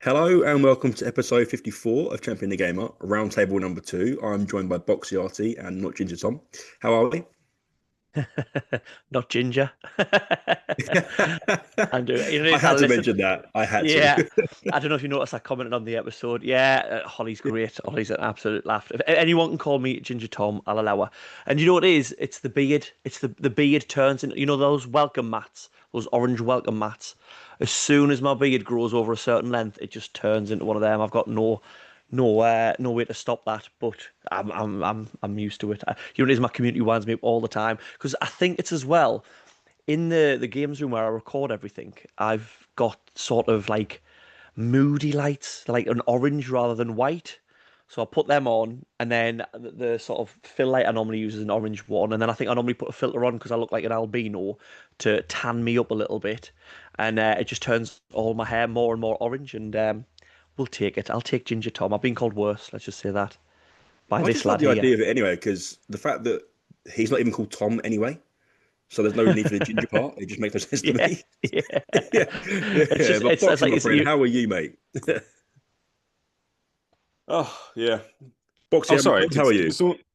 Hello and welcome to episode 54 of Champion the Gamer, roundtable number two. I'm joined by Boxy, Arty, and not Ginger Tom. How are we? Not ginger. I'm doing. I I had to listen. mention that. I had to. Yeah, I don't know if you noticed. I commented on the episode. Yeah, Holly's great. Holly's an absolute laugh. If anyone can call me Ginger Tom, I'll allow her. And you know what it is? It's the beard. It's the beard turns into those welcome mats, those orange welcome mats. As soon as my beard grows over a certain length, it just turns into one of them. I've got no way to stop that. But I'm used to it. You know, it is my community winds me up all the time because I think it's as well in the games room where I record everything. I've got sort of like moody lights, like an orange rather than white. So I put them on, and then the sort of fill light I normally use is an orange one, and then I think I normally put a filter on because I look like an albino to tan me up a little bit, and it just turns all my hair more and more orange. And we'll take it. I'll take Ginger Tom. I've been called worse. Let's just say that by I this just like lad the here. idea of it anyway, because the fact that he's not even called Tom anyway, so there's no need for the ginger part. It just makes no sense to Yeah, me. yeah. Yeah, It's yeah. just But it's Boxy, like my it's friend, you. how are you, mate? Oh yeah. Boxy, Oh, sorry. how are you?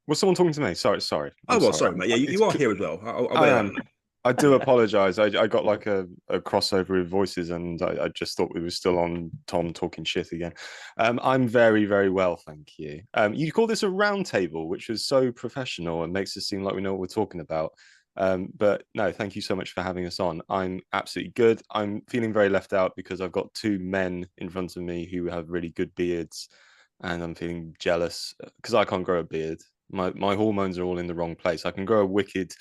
Was someone talking to me? Sorry. Oh, I'm well, sorry. sorry, mate. Yeah, you are here as well. I'll I bear that am. in mind. I do apologize. I got like a crossover with voices, and I just thought we were still on Tom talking shit again. I'm very, very well, thank you. You call this a round table, which is so professional and makes us seem like we know what we're talking about. But no, thank you so much for having us on. I'm absolutely good. I'm feeling very left out because I've got two men in front of me who have really good beards, and I'm feeling jealous because I can't grow a beard. My hormones are all in the wrong place. I can grow a wicked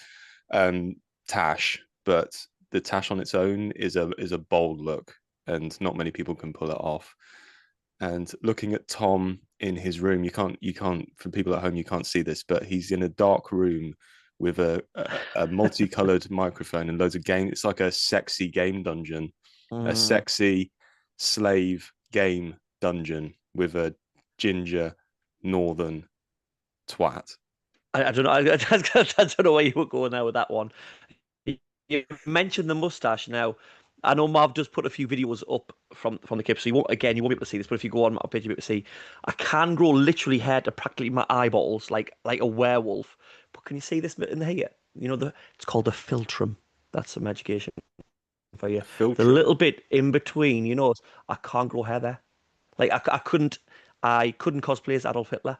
um, tash, but the tash on its own is a bold look, and not many people can pull it off. And looking at Tom in his room, you can't for people at home you can't see this, but he's in a dark room with a multicolored microphone and loads of games. It's like a sexy game dungeon, a Mm. sexy slave game dungeon with a ginger northern twat. I don't know. I don't know where you were going there with that one. You mentioned the mustache. Now, I know Marv does put a few videos up from the clip, so you won't be able to see this. But if you go on my page, you'll be able to see. I can grow literally hair to practically my eyeballs, like a werewolf. But can you see this bit in here? It's called a philtrum. That's some education for you. A The filtrum. little bit in between, I can't grow hair there. Like I couldn't cosplay as Adolf Hitler.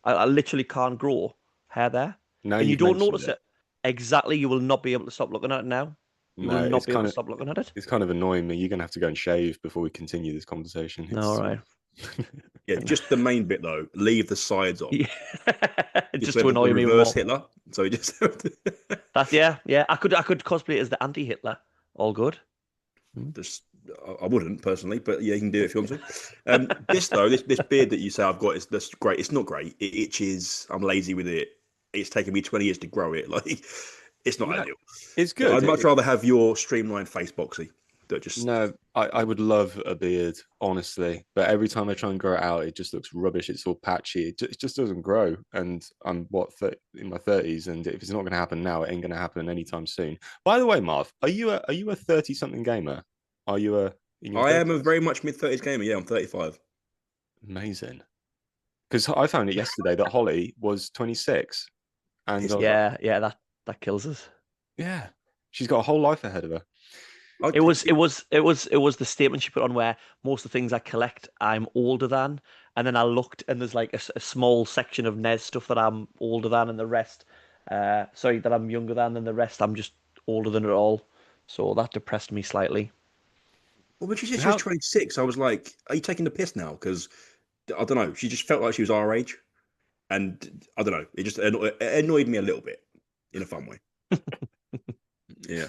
I literally can't grow hair there, Now and you you've don't mentioned notice it. it. Exactly, you will not be able to stop looking at it now. You will No, not be able to stop looking at it. it's kind of annoying me. You're gonna have to go and shave before we continue this conversation. All It's right. Yeah, just the main bit though. Leave the sides on. Yeah. Just Just like to the annoy me reverse more. Hitler. So you just That's yeah, yeah. I could cosplay as the anti-Hitler. All good. Hmm. just I wouldn't personally, but yeah, you can do it if you want to. This though, this beard that you say I've got is that's great. It's not great. It itches. I'm lazy with it. It's taken me 20 years to grow it. Like it's not no, ideal. it's Yeah, good. I'd much rather have your streamlined face, Boxy. That just No, I would love a beard, honestly. But every time I try and grow it out, it just looks rubbish. It's all patchy. It just doesn't grow. And I'm in my 30s, and if it's not going to happen now, it ain't going to happen anytime soon. By the way, Marv, are you a 30 something gamer? Are you a in your I am a 30s? very much mid 30s gamer. Yeah, I'm 35. Amazing. Because I found it yesterday that Holly was 26, and I Piss was me like, off. Yeah, that kills us. yeah, she's got a whole life ahead of her. I, It was the statement she put on where most of the things I collect I'm older than, and then I looked and there's like a small section of NES stuff that I'm older than, and the rest, sorry, that I'm younger than, and the rest I'm just older than it all. So that depressed me slightly. well, when she said she was How 26, I was like, "Are you taking the piss now?" Because I don't know. She just felt like she was our age, and I don't know. It annoyed me a little bit in a fun way. Yeah.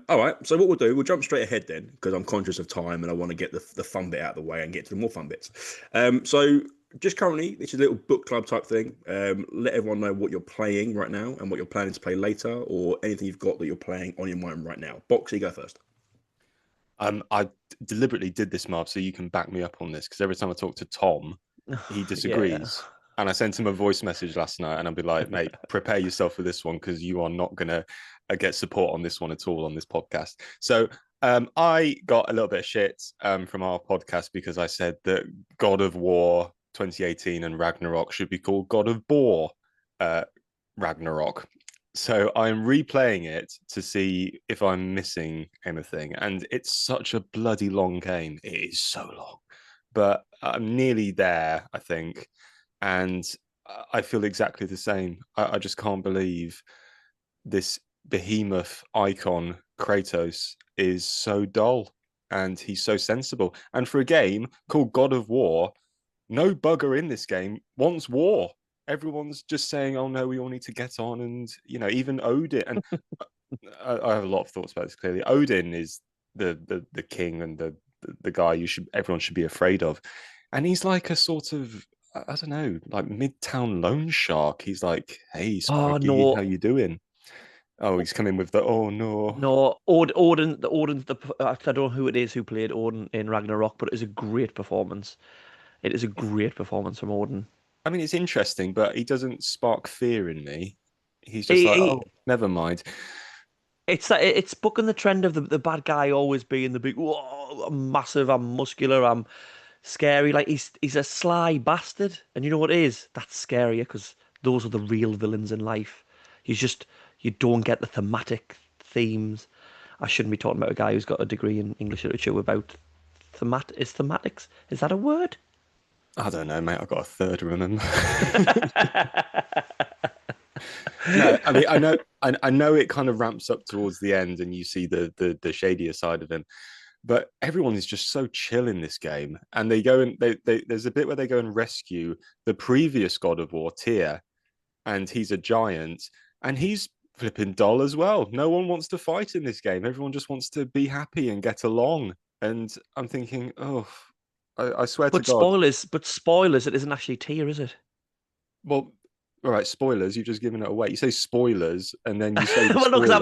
All right. So what we'll do, we'll jump straight ahead then, because I'm conscious of time and I want to get the fun bit out of the way and get to the more fun bits. So just currently, this is a little book club type thing. Let everyone know what you're playing right now and what you're planning to play later, or anything you've got that you're playing on your mind right now. Boxy, go first. I deliberately did this, Marv, so you can back me up on this. Because every time I talk to Tom, he Yeah. disagrees. And I sent him a voice message last night, and I'll be like, mate, prepare yourself for this one because you are not going to get support on this one at all on this podcast. So I got a little bit of shit from our podcast because I said that God of War 2018 and Ragnarok should be called God of Boar Ragnarok. So I'm replaying it to see if I'm missing anything. And it's such a bloody long game. It is so long. But I'm nearly there, I think. And I feel exactly the same. I just can't believe this behemoth icon, Kratos, is so dull and he's so sensible. And for a game called God of War, no bugger in this game wants war. Everyone's just saying, "Oh no, we all need to get on," and even Odin. And I have a lot of thoughts about this. Clearly, Odin is the king and the guy everyone should be afraid of, and he's like a sort of, I don't know, like midtown loan shark. He's like, "Hey, Oh Sparky, how no, you doing?" Oh, he's coming with the oh no. no, Odin. I don't know who it is who played Odin in Ragnarok, but it is a great performance. It is a great performance from Odin. I mean, it's interesting, but he doesn't spark fear in me. He's just He, like, he, oh, never mind. it's bucking the trend of the bad guy always being the big, whoa, I'm massive, I'm muscular, I'm scary. Like he's a sly bastard, and you know what it is? That's scarier because those are the real villains in life. You don't get the thematic themes. I shouldn't be talking about a guy who's got a degree in English literature about thematics. Is that a word? I don't know, mate. I've got a third, remember? No, I mean, I know it kind of ramps up towards the end, and you see the shadier side of him. But everyone is just so chill in this game, and they go and there's a bit where they go and rescue the previous God of War, Tyr, and he's a giant, and he's flipping dull as well. No one wants to fight in this game. Everyone just wants to be happy and get along. And I'm thinking, oh, I swear to God. But spoilers, it isn't actually Tyr, is it? Well, all right, spoilers. You've just given it away. You say spoilers, and then you say the Well, no, because spoiler.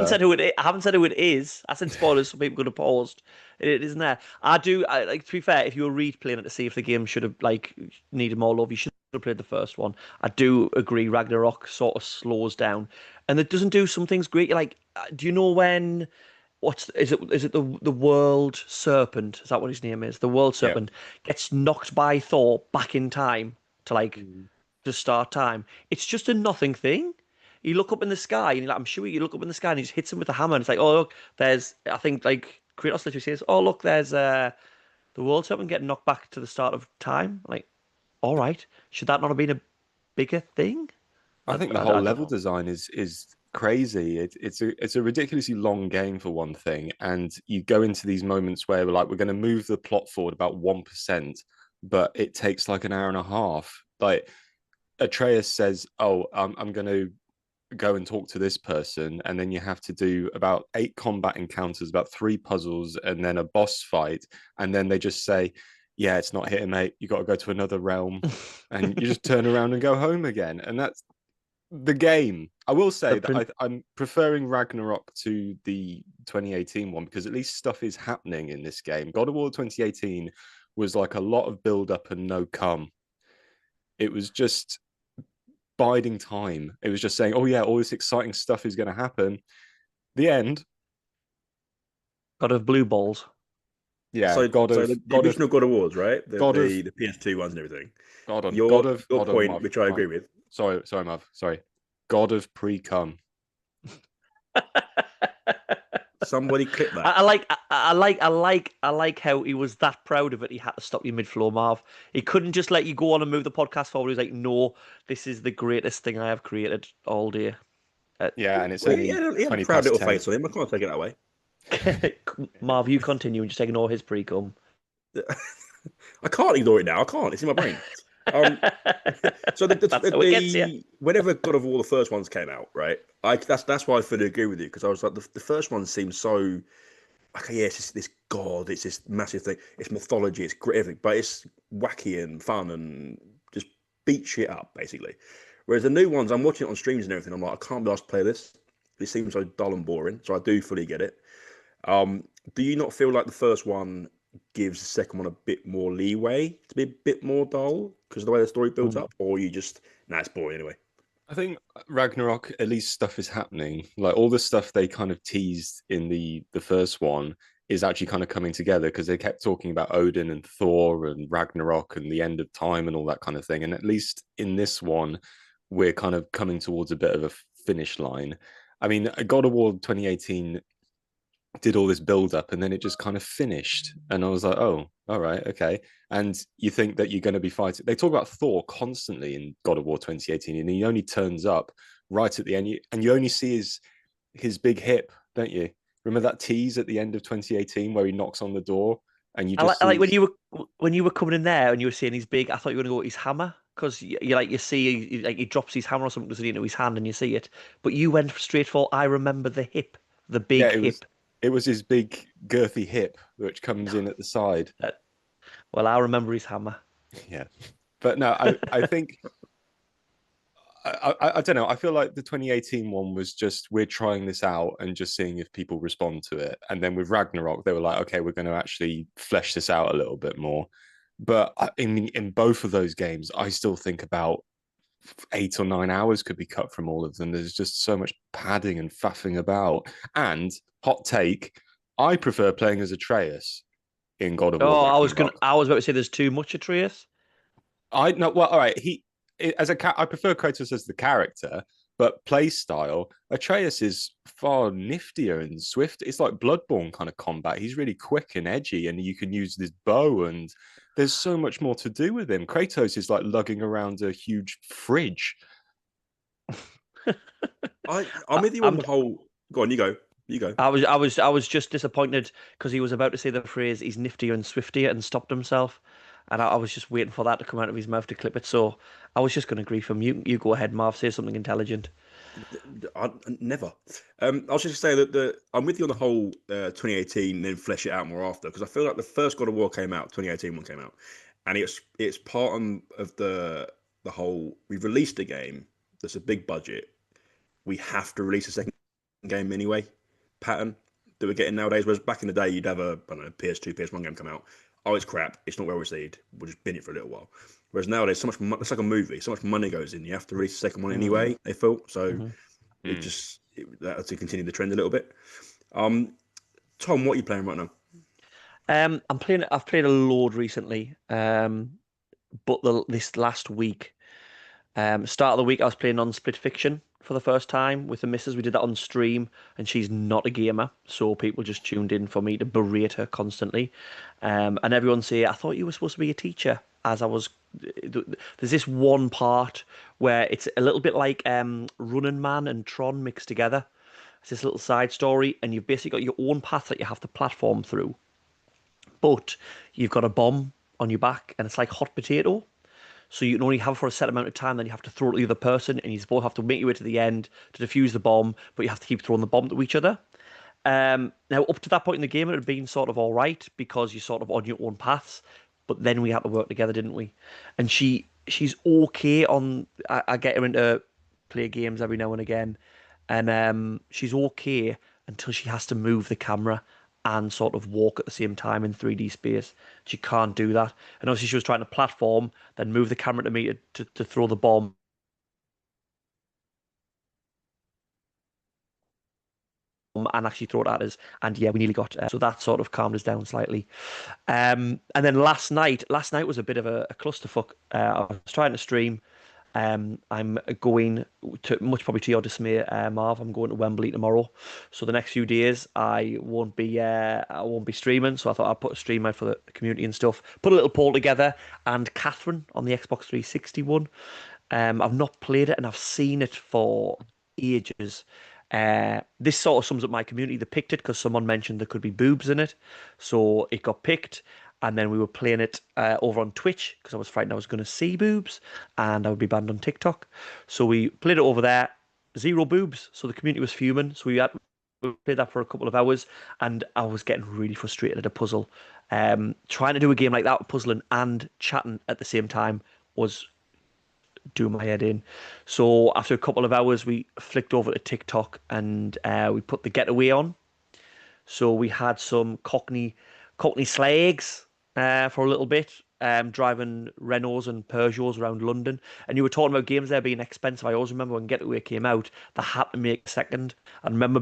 I haven't said who it is. I said spoilers, so people could have paused. It isn't there. Like to be fair, if you were replaying it to see if the game should have like needed more love, you should have played the first one. I do agree. Ragnarok sort of slows down, and it doesn't do some things great. Like, do you know when? Is it? Is it the world serpent? Is that what his name is? The world Yeah. serpent gets knocked by Thor back in time to like to start time. It's just a nothing thing. You look up in the sky, and I'm sure you look up in the sky, and he just hits him with a hammer, and it's like, oh look, there's. I think like Kratos literally says, oh look, there's the world serpent getting knocked back to the start of time. Like, all right, should that not have been a bigger thing? I think the I whole don't level know. design is crazy. It's a ridiculously long game for one thing, and you go into these moments where we're going to move the plot forward about 1%, but it takes like an hour and a half. Like Atreus says, "Oh, I'm going to go and talk to this person," and then you have to do about 8 combat encounters, about 3 puzzles, and then a boss fight, and then they just say, "Yeah, it's not hitting, mate. You got to go to another realm," and you just turn around and go home again, and that's the game. I will say The that I'm preferring Ragnarok to the 2018 one because at least stuff is happening in this game. God of War 2018 was like a lot of build up and no come. It was just biding time. It was just saying, "Oh yeah, all this exciting stuff is going to happen." The end. God of blue balls. Yeah, So, God so of the original God of Wars, right? The God of the, the PS2 ones and everything. God on Your God of your hold on, point, Marv. which I agree with. Sorry, Marv. Sorry. God of pre-cum. Somebody clip that. I like how he was that proud of it. He had to stop you mid-flow, Marv. He couldn't just let you go on and move the podcast forward. He was like, "No, this is the greatest thing I have created all day." Yeah, and it's Well, only he had a 20 proud past little 10. face on him. I can't take it that way. Marv, you continue and just ignore his pre-cum. I can't ignore it now. I can't. It's in my brain. Um, so That's how it gets you. whenever God of War the first ones came out, right? That's why I fully agree with you because I was like the first one seems so okay. Yeah, it's this god. It's this massive thing. It's mythology. It's great, everything, but it's wacky and fun and just beat shit up basically. Whereas the new ones, I'm watching it on streams and everything. I'm like, I can't be asked to play this. It seems so dull and boring. So I do fully get it. Do you not feel like the first one gives the second one a bit more leeway to be a bit more dull because of the way the story builds up, or you just it's boring anyway? I think Ragnarok, at least stuff is happening. Like all the stuff they kind of teased in the first one is actually kind of coming together, because they kept talking about Odin and Thor and Ragnarok and the end of time and all that kind of thing. And at least in this one, we're kind of coming towards a bit of a finish line. I mean, God of War 2018 did all this build up and then it just kind of finished. And I was like, oh, all right, okay. And you think that you're going to be fighting. They talk about Thor constantly in God of War 2018, and he only turns up right at the end, and you only see his big hip, don't you? Remember that tease at the end of 2018 where he knocks on the door and you just I like see... when you were coming in there and you were seeing he's big. I thought you were going to go with his hammer, because you see like he drops his hammer or something, doesn't he, into his hand, and you see it. But you went straight for, I remember the hip, the Yeah, big hip. it was his big girthy hip which comes in at the side. Well, I remember his hammer. Yeah, but no, I think I don't know. I feel like the 2018 one was just, we're trying this out and just seeing if people respond to it. And then with Ragnarok, they were like, okay, we're going to actually flesh this out a little bit more. But in both of those games, I still think about 8 or 9 hours could be cut from all of them. There's just so much padding and faffing about. And hot take, I prefer playing as Atreus in God of War Oh, Ragnarok. I was about to say there's too much Atreus. I know. Well, all right. I prefer Kratos as the character, but play style, Atreus is far niftier and swift. It's like Bloodborne kind of combat. He's really quick and edgy, and you can use this bow, and there's so much more to do with him. Kratos is like lugging around a huge fridge. I'm with you on the whole. Go on, you go. You go. I was just disappointed because he was about to say the phrase "he's niftier and swiftier" and stopped himself, and I was just waiting for that to come out of his mouth to clip it. So I was just going to grief him. You go ahead, Marv. Say something intelligent. Never. I was just saying that I'm with you on the whole 2018, and then flesh it out more after, because I feel like the first God of War came out, 2018 one came out, and it's part of the whole. We've released a game that's a big budget. We have to release a second game anyway pattern that we're getting nowadays. Whereas back in the day, you'd have a I don't know, PS2, PS1 game come out. Oh, it's crap. It's not well received. We'll just bin it for a little while. Whereas nowadays, so much it's like a movie. So much money goes in. You have to release the second one anyway. They felt so. That to continue the trend a little bit. Tom, what are you playing right now? I've played a load recently. But this last week, start of the week, I was playing on Split Fiction for the first time with the missus. We did that on stream, and she's not a gamer, so people just tuned in for me to berate her constantly. And everyone say, I thought you were supposed to be a teacher. As I was, there's this one part where it's a little bit like Running Man and Tron mixed together. It's this little side story, and you've basically got your own path that you have to platform through, but you've got a bomb on your back, and it's like hot potato. So you can only have it for a set amount of time, then you have to throw it to the other person, and you both have to make your way to the end to defuse the bomb, but you have to keep throwing the bomb to each other. Now, up to that point in the game, it had been sort of all right because you're sort of on your own paths, but then we had to work together, didn't we? And she's okay on. I get her into play games every now and again, and she's okay until she has to move the camera and sort of walk at the same time in 3D space. She can't do that. And obviously she was trying to platform, then move the camera to me to throw the bomb and actually throw it at us. And yeah, we nearly got so that sort of calmed us down slightly. And then last night was a bit of a clusterfuck. I was trying to stream. I'm going to, much probably to your dismay, Marv. I'm going to Wembley tomorrow, so the next few days I won't be streaming. So I thought I'd put a stream out for the community and stuff. Put a little poll together, and Catherine on the Xbox 360 one. I've not played it, and I've seen it for ages. This sort of sums up my community. They picked it because someone mentioned there could be boobs in it, so it got picked. And then we were playing it over on Twitch because I was frightened I was going to see boobs and I would be banned on TikTok. So we played it over there, zero boobs. So the community was fuming. So we played that for a couple of hours, and I was getting really frustrated at a puzzle. Trying to do a game like that, puzzling and chatting at the same time, was doing my head in. So after a couple of hours, we flicked over to TikTok and we put the getaway on. So we had some Cockney slags for a little bit. driving Renaults and Peugeots around London, and you were talking about games there being expensive. I always remember when Getaway came out, they had to make a second. I remember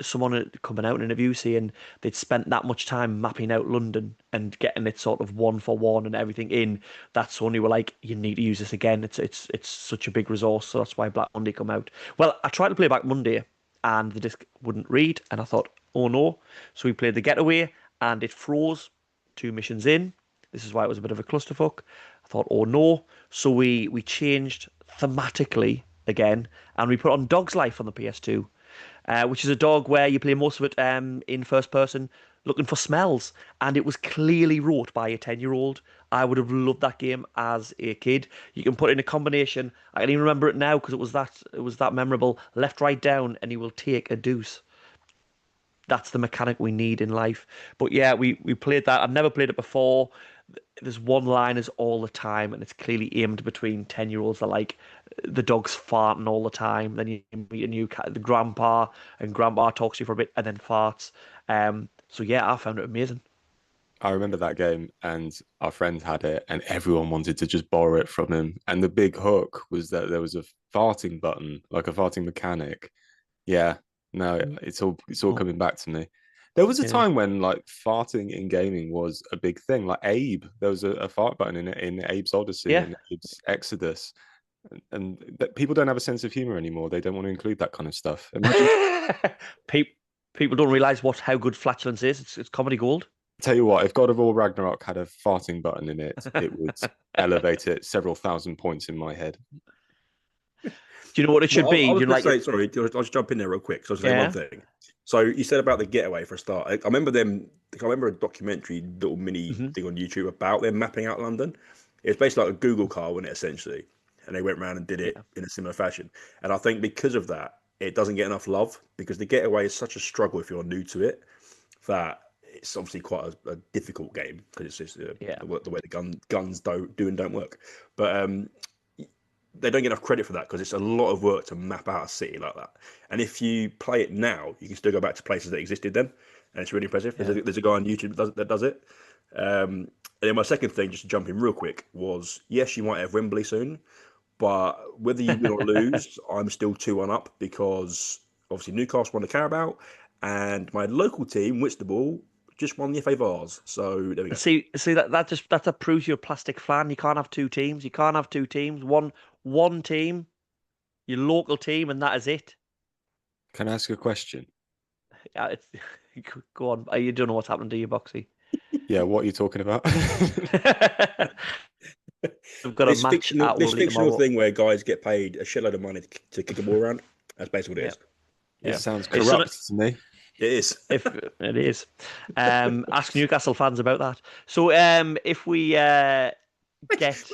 someone coming out in an interview saying they'd spent that much time mapping out London and getting it sort of one for one and everything in. That Sony were like, you need to use this again. It's such a big resource, so that's why Black Monday come out. Well, I tried to play Black Monday, and the disc wouldn't read, and I thought, oh no. So we played the Getaway, and it froze 2 missions in. This is why it was a bit of a clusterfuck. I thought, oh no. So we changed thematically again, and we put on Dog's Life on the PS2, which is a dog where you play most of it in first person, looking for smells. And it was clearly wrote by a 10-year-old. I would have loved that game as a kid. You can put in a combination. I can even remember it now because it was that memorable. Left, right, down, and he will take a deuce. That's the mechanic we need in life. But yeah, we played that. I've never played it before. There's one-liners all the time, and it's clearly aimed between 10-year-olds that like the dog's farting all the time. Then you meet a new cat, the grandpa, and grandpa talks to you for a bit and then farts. So yeah, I found it amazing. I remember that game, and our friend had it, and everyone wanted to just borrow it from him. And the big hook was that there was a farting button, like a farting mechanic. Yeah, no, it's all coming back to me. There was a time when like farting in gaming was a big thing. Like Abe, there was a fart button in Abe's Odyssey and Abe's Exodus, and people don't have a sense of humor anymore. They don't want to include that kind of stuff. People don't realize how good flatulence is. It's comedy gold. Tell you what, if God of War Ragnarok had a farting button in it, it would elevate it several thousand points in my head. Do you know what it should be? I was going to say, sorry, I'll just jump in there real quick. So I was saying one thing. So you said about the Getaway for a start. I remember a documentary, little mini thing on YouTube about them mapping out London. It was basically like a Google car, wasn't it, essentially? And they went around and did it in a similar fashion. And I think because of that, it doesn't get enough love because the Getaway is such a struggle if you're new to it that it's obviously quite a difficult game because it's just the way the guns do and don't work. But they don't get enough credit for that because it's a lot of work to map out a city like that. And if you play it now, you can still go back to places that existed then, and it's really impressive. Yeah. There's a guy on YouTube that does it. And then my second thing, just to jump in real quick, was yes, you might have Wembley soon, but whether you win or lose, I'm still 2-1 up because obviously Newcastle won the Carabao, and my local team, Whitstable, just won the FA Vars. So there we go. See that proves you're a plastic fan. You can't have 2 teams. You can't have 2 teams. One team, your local team, and that is it. Can I ask a question? Yeah, go on. You don't know what's happened to you, Boxy. Yeah, what are you talking about? We've got a match at this fictional thing where guys get paid a shitload of money to kick a ball around. That's basically what it is. It sounds corrupt to me. It is. It is. Ask Newcastle fans about that. So if we get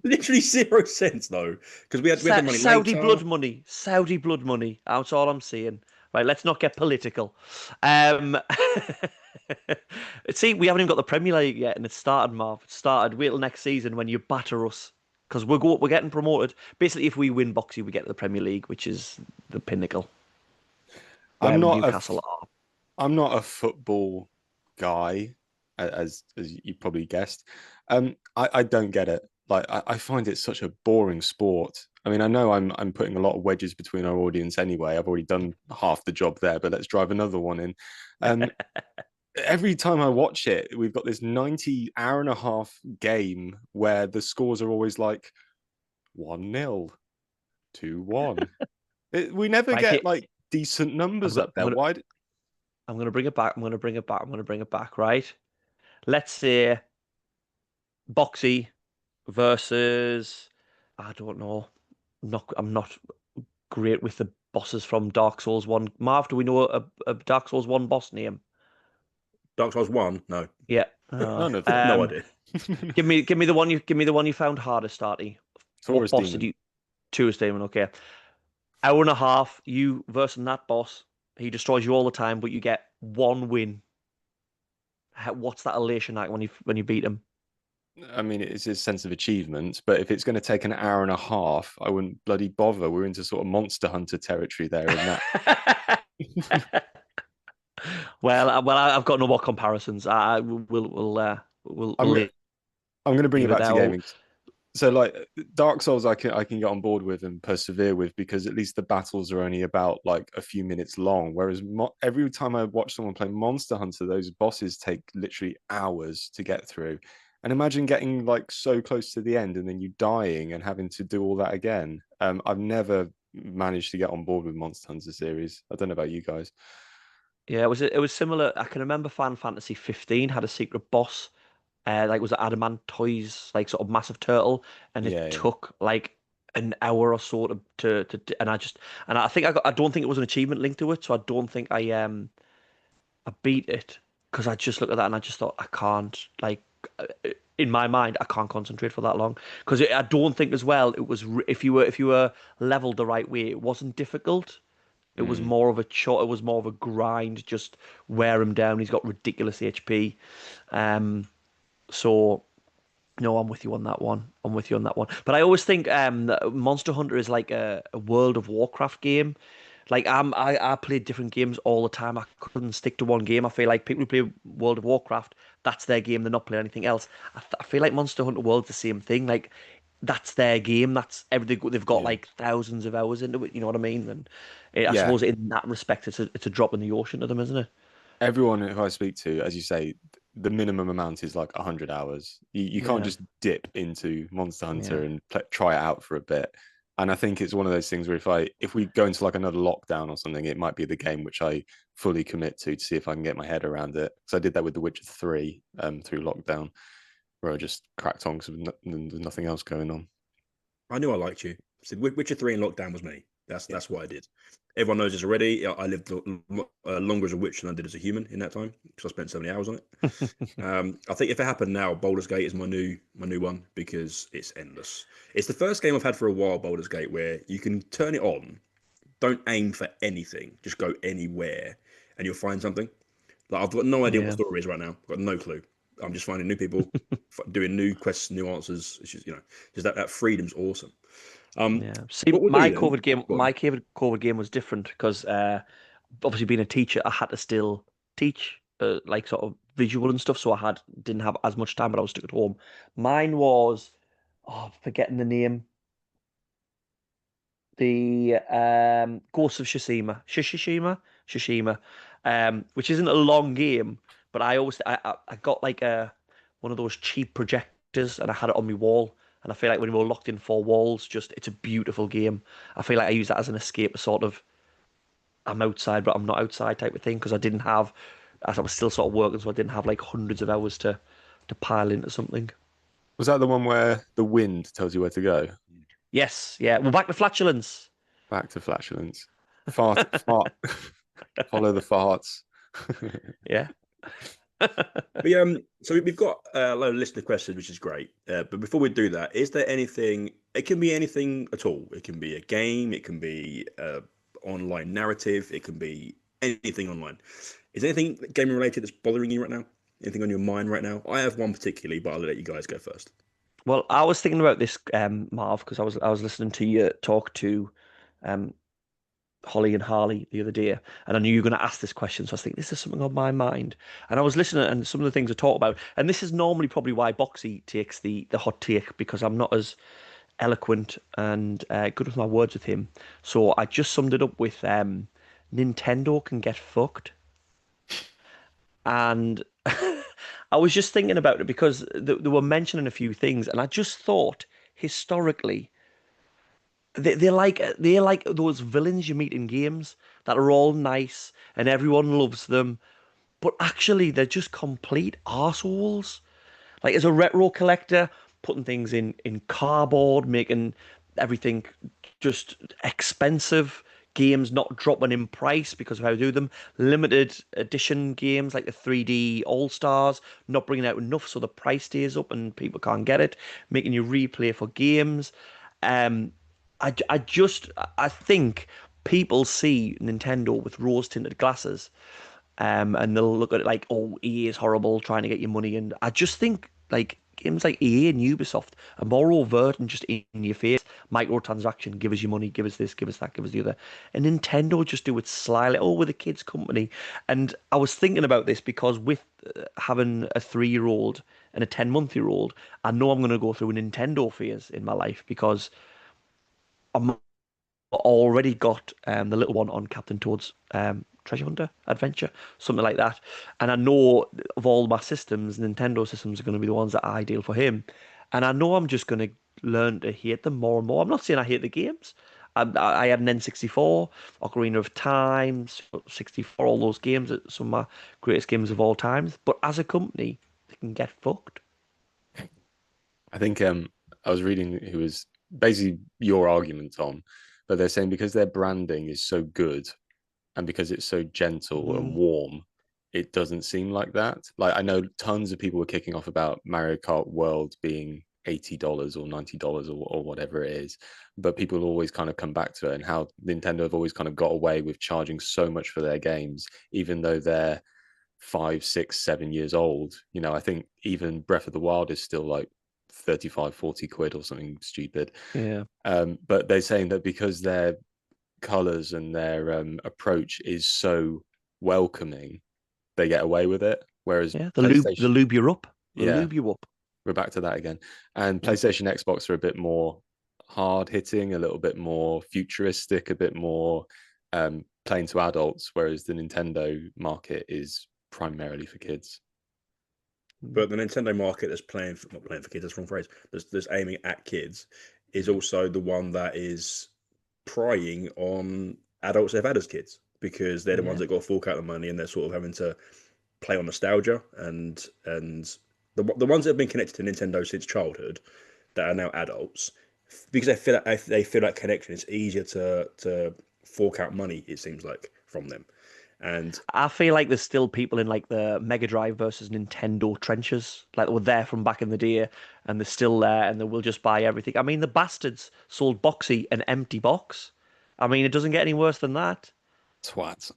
literally 0 cents though, because we had the money. Saudi blood money. Saudi blood money. That's all I'm saying. Right, let's not get political. See, we haven't even got the Premier League yet, and it started, Marv. It started. Wait till next season when you batter us, because we're getting promoted. Basically, if we win Boxy, we get to the Premier League, which is the pinnacle. I'm not a football guy, as you probably guessed. I don't get it. Like I find it such a boring sport. I mean, I know I'm putting a lot of wedges between our audience anyway. I've already done half the job there, but let's drive another one in. Every time I watch it, we've got this 90-hour-and-a-half game where the scores are always like 1-0, 2-1. We never get like decent numbers up there. Why? I'm going to bring it back. I'm going to bring it back. Right. Let's say Boxy versus, I don't know. I'm not great with the bosses from Dark Souls 1. Marv, do we know a Dark Souls 1 boss name? Dark Souls 1? No. Yeah. None of them. No idea. give me the one you found hardest, Arty. What boss did you? Tourist Demon, okay. Hour and a half, you versus that boss. He destroys you all the time, but you get 1 win. What's that elation like when you beat him? I mean, it's his sense of achievement, but if it's going to take an hour and a half, I wouldn't bloody bother. We're into sort of Monster Hunter territory there in that. Well, I've got no more comparisons. We'll I'm going to bring it Either back to they'll, gaming. So like Dark Souls, I can get on board with and persevere with because at least the battles are only about like a few minutes long. Whereas every time I watch someone play Monster Hunter, those bosses take literally hours to get through. And imagine getting like so close to the end and then you dying and having to do all that again. I've never managed to get on board with Monster Hunter series. I don't know about you guys. yeah, it was similar. I can remember Final Fantasy 15 had a secret boss, like was it Adamant Toys, like sort of massive turtle, and it Yeah, yeah. took like an hour or so and I think I don't think it was an achievement linked to it, so I don't think I beat it because I just looked at that and I just thought I can't uh, in my mind I can't concentrate for that long because I don't think as well it was if you were leveled the right way it wasn't difficult. It was Mm. more of a it was more of a grind, just wear him down. He's got ridiculous HP. Um, so no, I'm with you on that one. I'm with you on that one. But I always think that Monster Hunter is like a World of Warcraft game. Like I played different games all the time. I couldn't stick to one game. I feel like people who play World of Warcraft, that's their game. They're not playing anything else. I feel like Monster Hunter World's the same thing. Like that's their game. That's everything. They've got Yeah. like thousands of hours into it. You know what I mean? And I Yeah. suppose in that respect, it's a drop in the ocean to them, isn't it? Everyone who I speak to, as you say, the minimum amount is like 100 hours. You can't Yeah, just dip into Monster yeah. Hunter and try it out for a bit. And I think it's one of those things where if we go into like another lockdown or something, it might be the game which I fully commit to see if I can get my head around it. So I did that with The Witcher 3 through lockdown, where I just cracked on because there's nothing else going on. I knew I liked you. So Witcher 3 in lockdown was me. That's what I did. Everyone knows this already. I lived longer as a witch than I did as a human in that time because I spent so many hours on it. I think if it happened now, Baldur's Gate is my new one because it's endless. It's the first game I've had for a while, Baldur's Gate, where you can turn it on, don't aim for anything, just go anywhere, and you'll find something. Like I've got no idea what Yeah, story is right now. I've got no clue. I'm just finding new people, doing new quests, new answers. It's just just that freedom's awesome. yeah. See, What we'll do then? Go on. my COVID game was different because obviously being a teacher, I had to still teach like sort of visual and stuff, so didn't have as much time, but I was stuck at home. Mine was, oh, I'm forgetting the name. The Ghost of Shishima, which isn't a long game, but I got like a one of those cheap projectors and I had it on my wall, and I feel like when we were locked in four walls, just it's a beautiful game. I feel like I use that as an escape, a sort of I'm outside but I'm not outside type of thing because I didn't have, as I was still sort of working, so I didn't have like hundreds of hours to pile into something. Was that the one where the wind tells you where to go? Yes, yeah. Well, back to flatulence. Back to flatulence. Fart. Follow the farts. Yeah. So we've got a load of listener questions, which is great. But before we do that, is there anything? It can be anything at all. It can be a game. It can be online narrative. It can be anything online. Is there anything gaming related that's bothering you right now? Anything on your mind right now? I have one particularly, but I'll let you guys go first. Well, I was thinking about this, Marv, because I was listening to you talk to um, Holly and Harley the other day, and I knew you were going to ask this question, so I was thinking this is something on my mind. And I was listening, and some of the things I talk about, and this is normally probably why Boxy takes the hot take because I'm not as eloquent and good with my words with him. So I just summed it up with Nintendo can get fucked. And I was just thinking about it because they were mentioning a few things, and I just thought historically they're like those villains you meet in games that are all nice and everyone loves them, but actually they're just complete arseholes. Like as a retro collector, putting things in cardboard, making everything just expensive. Games not dropping in price because of how they do them. Limited edition games like the 3D All Stars not bringing out enough so the price stays up and people can't get it. Making you replay for games. Um, I think people see Nintendo with rose tinted glasses, and they'll look at it like, oh, EA is horrible, trying to get your money. And I just think like games like EA and Ubisoft are more overt and just in your face. microtransaction, give us your money, give us this, give us that, give us the other. And Nintendo just do it slyly. Oh, we're the kids' company. And I was thinking about this because with having a 3-year-old and a 10-month-year-old, I know I'm going to go through a Nintendo phase in my life because I'm already got the little one on Captain Toad's Treasure Hunter Adventure, something like that. And I know of all my systems, Nintendo systems are going to be the ones that are ideal for him. And I know I'm just going to learn to hate them more and more. I'm not saying I hate the games. I had an N64, Ocarina of Time, 64, all those games, some of my greatest games of all times. But as a company, they can get fucked. I think I was reading who was basically your argument, Tom, but they're saying because their branding is so good and because it's so gentle and warm, it doesn't seem like that. Like I know tons of people were kicking off about Mario Kart World being $80 or $90 or whatever it is, but people always kind of come back to it and how Nintendo have always kind of got away with charging so much for their games, even though they're 5, 6, 7 years old. You know, I think even Breath of the Wild is still like 35, 40 quid or something stupid. Yeah. But they're saying that because their colors and their approach is so welcoming, they get away with it. Whereas Yeah, PlayStation, the lube you up. The yeah, lube you up. we're back to that again. And PlayStation, Xbox are a bit more hard hitting, a little bit more futuristic, a bit more playing to adults, whereas the Nintendo market is primarily for kids. But the Nintendo market that's not playing for kids, that's the wrong phrase, that's aiming at kids, is also the one that is prying on adults they've had as kids, because they're the ones that got to fork out the money, and they're sort of having to play on nostalgia, and the ones that have been connected to Nintendo since childhood that are now adults, because they feel that connection, it's easier to fork out money, it seems like, from them. And I feel like there's still people in like the Mega Drive versus Nintendo trenches, like they were there from back in the day, and they're still there, and they will just buy everything. I mean, the bastards sold Boxy an empty box. I mean, it doesn't get any worse than that. Twat.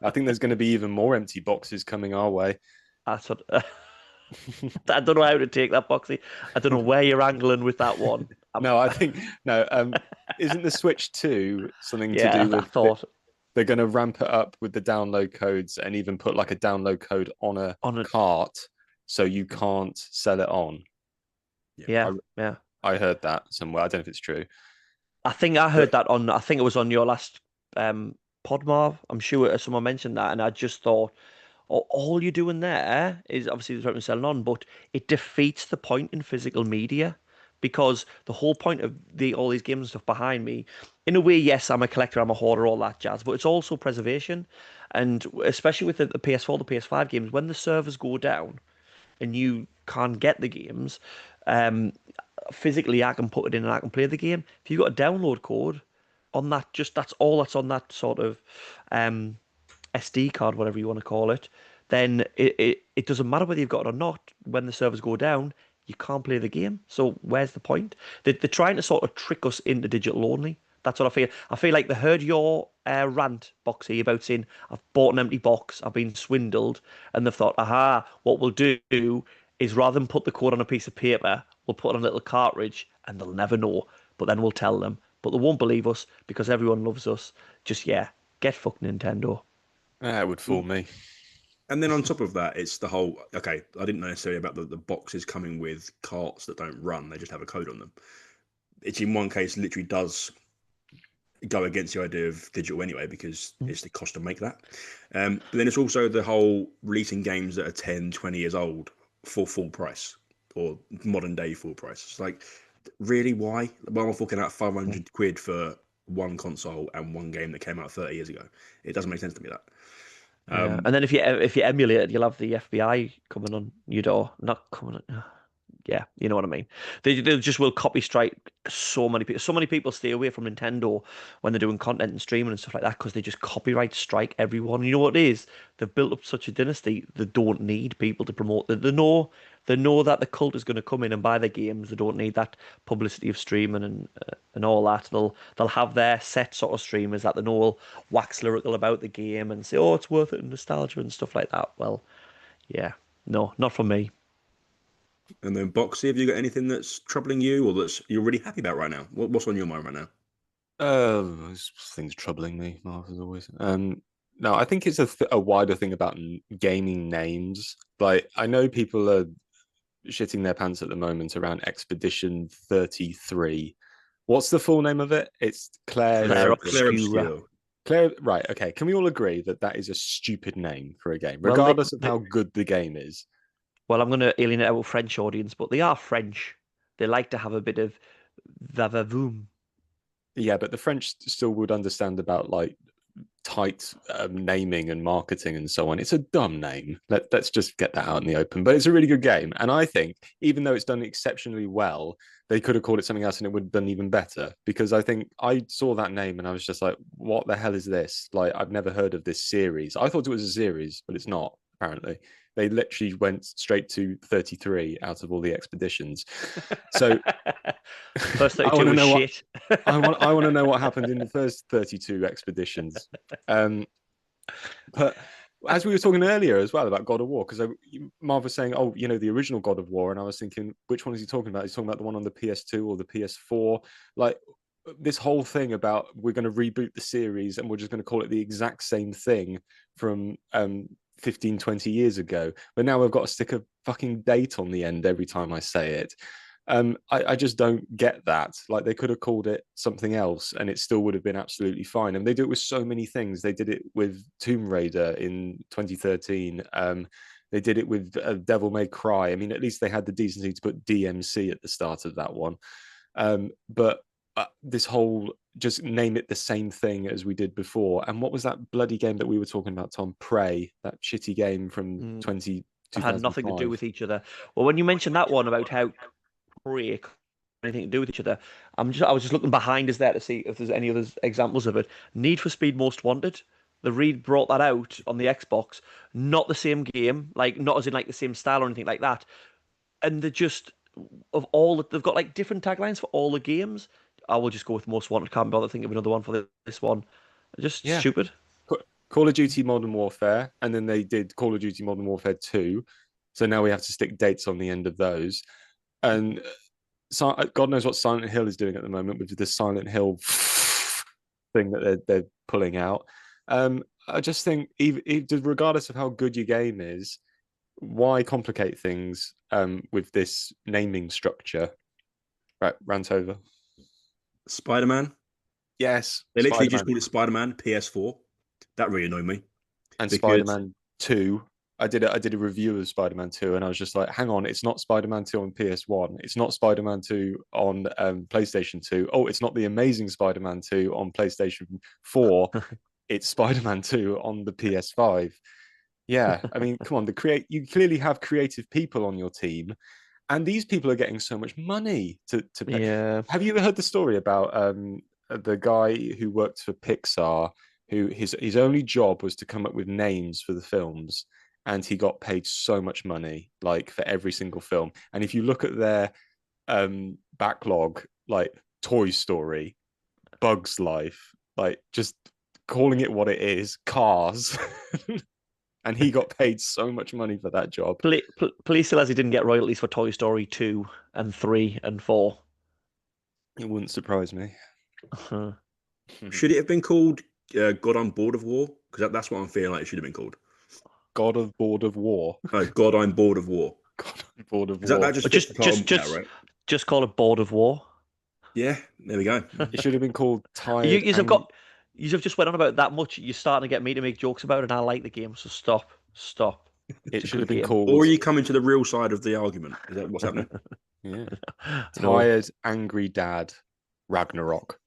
I think there's going to be even more empty boxes coming our way. That's what, I don't know how to take that, Boxy. I don't know where you're angling with that one. No, I think no. Isn't the Switch 2 something to Yeah, do I with thought they're going to ramp it up with the download codes and even put like a download code on a cart so you can't sell it on? Yeah. I heard that somewhere. I don't know if it's true. I think I heard that on. I think it was on your last Podmar. I'm sure someone mentioned that, and I just thought, all you're doing there is obviously there's selling on, but it defeats the point in physical media, because the whole point of all these games and stuff behind me, in a way, yes, I'm a collector, I'm a hoarder, all that jazz, but it's also preservation, and especially with the PS4, the PS5 games, when the servers go down and you can't get the games, um, physically I can put it in and I can play the game. If you've got a download code on that, just that's all that's on that sort of SD card, whatever you want to call it, then it doesn't matter whether you've got it or not. When the servers go down, you can't play the game. So where's the point? They're trying to sort of trick us into digital only. That's what I feel. I feel like they heard your rant, Boxy, about saying, I've bought an empty box, I've been swindled, and they've thought, aha, what we'll do is rather than put the code on a piece of paper, we'll put it on a little cartridge, and they'll never know. But then we'll tell them. But they won't believe us because everyone loves us. Just, yeah, get fucked Nintendo. That would fool me. And then on top of that, it's the whole, okay, I didn't know necessarily about the boxes coming with carts that don't run, they just have a code on them. It's in one case literally does go against the idea of digital anyway, because it's the cost to make that. But then it's also the whole releasing games that are 10, 20 years old for full price, or modern day full price. It's like, really, why? Why am I forking out 500 quid for one console and one game that came out 30 years ago? It doesn't make sense to me, that. Yeah. And then if you emulate it, you'll have the FBI coming on your door. Not coming on. Yeah, you know what I mean. They just will copy strike so many people. So many people stay away from Nintendo when they're doing content and streaming and stuff like that because they just copyright strike everyone. You know what it is? They've built up such a dynasty. They don't need people to promote. They know that the cult is going to come in and buy their games. They don't need that publicity of streaming and all that. They'll have their set sort of streamers that they know will wax lyrical about the game and say, oh, it's worth it and nostalgia and stuff like that. Well, yeah, no, not for me. And then Boxy, have you got anything that's troubling you or that's you're really happy about right now? What's on your mind right now? There's things troubling me, Marv, as always. No, I think it's a wider thing about gaming names. Like, I know people are shitting their pants at the moment around Expedition 33. What's the full name of it? It's Claire Claire something. Claire Obscura. Obscure. Claire, right? Okay. Can we all agree that that is a stupid name for a game, Well, regardless of how good the game is? well, I'm going to alienate our French audience, but they are French. They like to have a bit of va-va-voom. Yeah, but the French still would understand about like tight naming and marketing and so on. It's a dumb name. Let's just get that out in the open. But it's a really good game, and I think even though it's done exceptionally well, they could have called it something else and it would have done even better. Because I think I saw that name and I was just like, "What the hell is this? Like, I've never heard of this series. I thought it was a series, but it's not. Apparently, they literally went straight to 33 out of all the expeditions. So First I 32 want to was know shit. I want to know what happened in the first 32 expeditions. But as we were talking earlier as well about God of War, because Marv was saying, oh, the original God of War, and I was thinking, which one is he talking about? He's talking about the one on the PS2 or the PS4. Like, this whole thing about we're going to reboot the series and we're just going to call it the exact same thing from 15, 20 years ago. But now we've got to stick a fucking date on the end every time I say it. I just don't get that. Like, they could have called it something else and it still would have been absolutely fine. And they do it with so many things. They did it with Tomb Raider in 2013. They did it with Devil May Cry. I mean, at least they had the decency to put DMC at the start of that one. But this whole just name it the same thing as we did before. And what was that bloody game that we were talking about, Tom? Prey, that shitty game from 20, That had nothing to do 2005. with each other. Well, when you mentioned that one about how break anything to do with each other, I was just looking behind us there to see if there's any other examples of it. Need for Speed Most Wanted. The Reed brought that out on the Xbox. Not the same game, like not as in like the same style or anything like that. And they're just they've got like different taglines for all the games. I will just go with Most Wanted. Can't bother thinking of another one for this one. Just Yeah. stupid. Call of Duty Modern Warfare, and then they did Call of Duty Modern Warfare 2. So now we have to stick dates on the end of those. And God knows what Silent Hill is doing at the moment with the Silent Hill thing that they're pulling out. I just think, regardless of how good your game is, why complicate things with this naming structure? Right, rant over. Spider-Man. Yes, They literally just Spider-Man. called it Spider-Man PS4. That really annoyed me. And because Spider-Man 2. I did a review of Spider-Man 2 and I was just like, hang on, it's not Spider-Man 2 on PS1. It's not Spider-Man 2 on PlayStation 2. Oh, it's not the Amazing Spider-Man 2 on PlayStation 4. It's Spider-Man 2 on the PS5. Yeah, I mean, come on, you clearly have creative people on your team, and these people are getting so much money to pay. Yeah. Have you ever heard the story about the guy who worked for Pixar, who his only job was to come up with names for the films, and he got paid so much money, like for every single film. And if you look at their backlog, like Toy Story, Bugs Life, like just calling it what it is, Cars. And he got paid so much money for that job. Police still as he didn't get royalties for Toy Story 2 and 3 and 4. It wouldn't surprise me. should it have been called God I'm Bored of War? Because that's what I'm feeling like it should have been called. God of Board of War. No, God I'm Bored of War. God of Board of War. That just fits the title now, right? Just call it Board of War. Yeah, there we go. It should have been called Tired. You have just went on about that much. You're starting to get me to make jokes about it, and I like the game, so stop. It should have been called. Or are you coming to the real side of the argument? Is that what's happening? Yeah. Tired, Angry Dad, Ragnarok.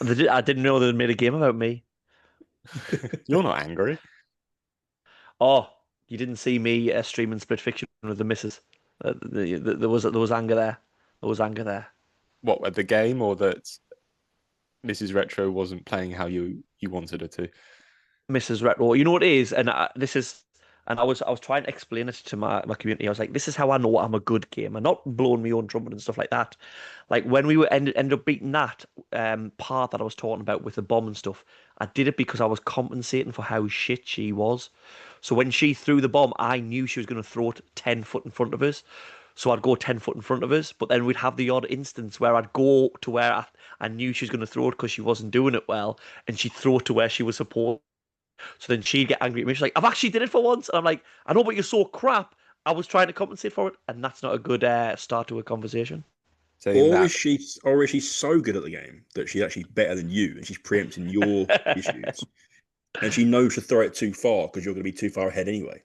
I didn't know they made a game about me. You're not angry. Oh, you didn't see me streaming Split Fiction with the missus. There was anger there. There was anger there. What, at the game, or that Mrs. Retro wasn't playing how you wanted her to? Mrs. Retro, you know what it is, and I was trying to explain it to my community. I was like, this is how I know I'm a good gamer, not blowing my own trumpet and stuff like that. Like when we ended up beating that part that I was talking about with the bomb and stuff, I did it because I was compensating for how shit she was. So when she threw the bomb, I knew she was going to throw it 10 foot in front of us. So I'd go 10 foot in front of us, but then we'd have the odd instance where I'd go to where I knew she was going to throw it because she wasn't doing it well, and she'd throw it to where she was supposed. So then she'd get angry at me. She's like, I've actually did it for once. And I'm like, I know, but you're so crap. I was trying to compensate for it. And that's not a good start to a conversation. Saying Or that, is she so good at the game that she's actually better than you and she's preempting your issues, and she knows to throw it too far because you're going to be too far ahead anyway.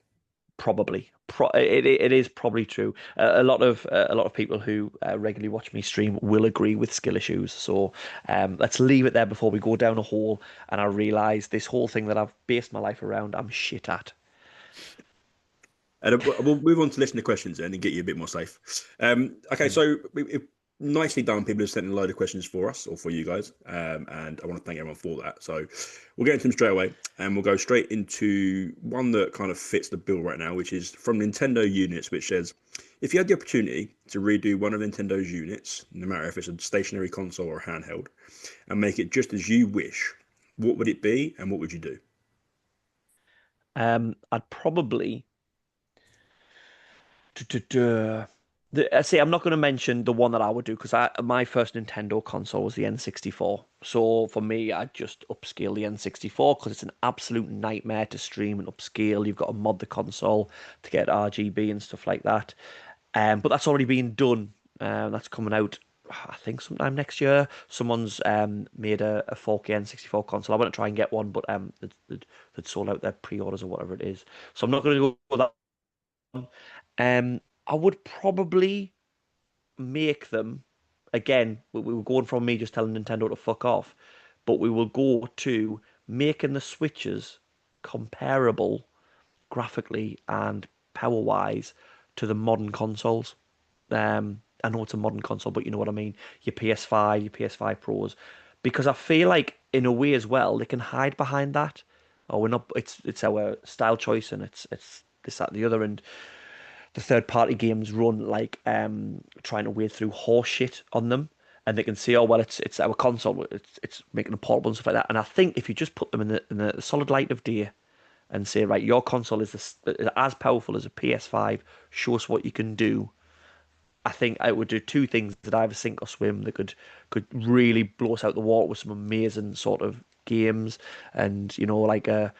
Probably, it is probably true. A lot of people who regularly watch me stream will agree with skill issues. So let's leave it there before we go down a hole and I realise this whole thing that I've based my life around, I'm shit at. And we'll move on to listener questions then and get you a bit more safe. Okay, so nicely done. People have sent in a load of questions for us or for you guys, and I want to thank everyone for that. So we'll get into them straight away, and we'll go straight into one that kind of fits the bill right now, which is from Nintendo Units, which says, if you had the opportunity to redo one of Nintendo's units, no matter if it's a stationary console or handheld, and make it just as you wish, what would it be and what would you do? I'd probably see. I'm not going to mention the one that I would do because my first Nintendo console was the N64. So for me, I'd just upscale the N64 because it's an absolute nightmare to stream and upscale. You've got to mod the console to get RGB and stuff like that. But that's already been done. That's coming out, I think, sometime next year. Someone's made a 4K N64 console. I want to try and get one, but they'd sold out their pre-orders or whatever it is. So I'm not going to go with that. I would probably make them again. We were going from me just telling Nintendo to fuck off, but we will go to making the Switches comparable graphically and power wise to the modern consoles. I know it's a modern console, but you know what I mean. Your PS5, your PS5 Pros, because I feel like in a way as well they can hide behind that. Oh, we're not. It's our style choice, and it's this that the other, and the third party games run like trying to wade through horse shit on them, and they can see, oh well, it's our console, it's making it portable and stuff like that. And I think if you just put them in the solid light of day and say, right, your console is as powerful as a PS5, show us what you can do. I think I would do two things that either sink or swim that could really blow us out the water with some amazing sort of games, and like I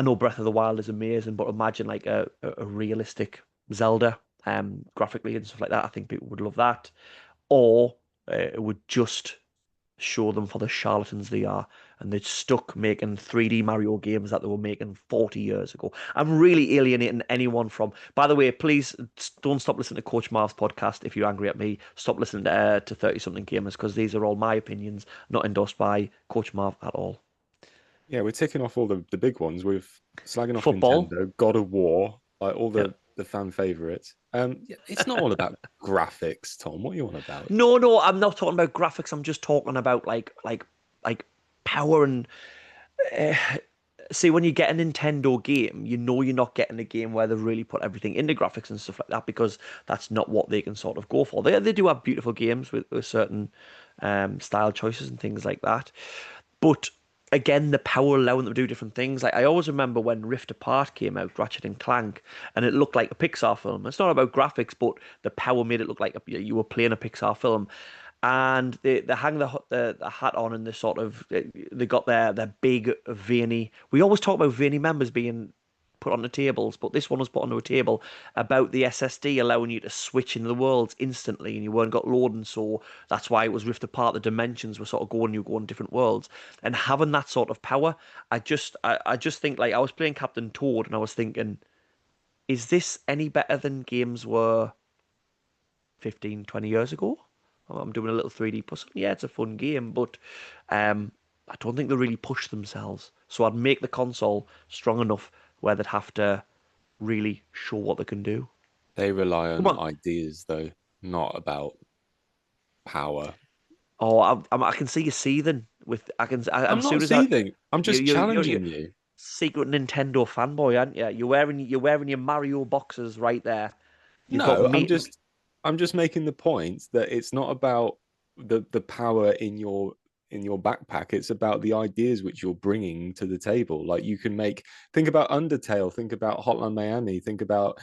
know Breath of the Wild is amazing, but imagine like a realistic Zelda, graphically and stuff like that. I think people would love that. Or it would just show them for the charlatans they are, and they're stuck making 3D Mario games that they were making 40 years ago. I'm really alienating anyone from. By the way, please don't stop listening to Coach Marv's podcast if you're angry at me. Stop listening to 30 something gamers because these are all my opinions, not endorsed by Coach Marv at all. yeah, we're ticking off all the big ones. We've slagging off Football. Nintendo, God of War, like all Yeah. the fan favorites. Yeah, it's not all about graphics, Tom. What are you on about? No, I'm not talking about graphics. I'm just talking about like power and uh, see, when you get a Nintendo game, you know you're not getting a game where they really put everything into graphics and stuff like that because that's not what they can sort of go for. They do have beautiful games with certain style choices and things like that, but again, the power allowing them to do different things. Like I always remember when Rift Apart came out, Ratchet and Clank, and it looked like a Pixar film. It's not about graphics, but the power made it look like you were playing a Pixar film. And they hang the hat on and they got their big veiny. We always talk about veiny members being put on the tables, but this one was put onto a table about the SSD allowing you to switch in the worlds instantly, and you weren't got loading, so that's why it was rift apart. The dimensions were sort of going, you go in different worlds, and having that sort of power, I just think like I was playing Captain Toad, and I was thinking, is this any better than games were 15, 20 years ago? I'm doing a little 3D puzzle. Yeah, it's a fun game, but I don't think they really push themselves. So I'd make the console strong enough where they'd have to really show what they can do. They rely Come on on. ideas, though, not about power. Oh, I can see you seething with. I'm As soon not as I, seething. I'm just you're challenging you. secret Nintendo fanboy, aren't you? You're wearing your Mario boxes right there. You've got No, me. I'm just making the point that it's not about the power in your in your backpack. It's about the ideas which you're bringing to the table. Like you can think about Undertale, think about Hotline Miami, think about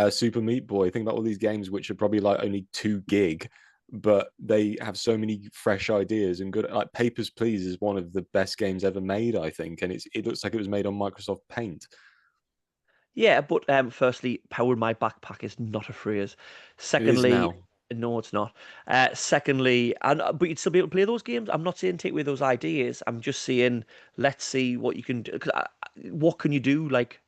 Super Meat Boy, think about all these games which are probably like only 2 gig, but they have so many fresh ideas and good. Like Papers, Please is one of the best games ever made, I think, and it looks like it was made on Microsoft Paint. Yeah, but firstly, power in my backpack is not a phrase. It is Secondly, now. no, it's not. Secondly, but you'd still be able to play those games. I'm not saying take away those ideas. I'm just saying let's see what you can do. What can you do like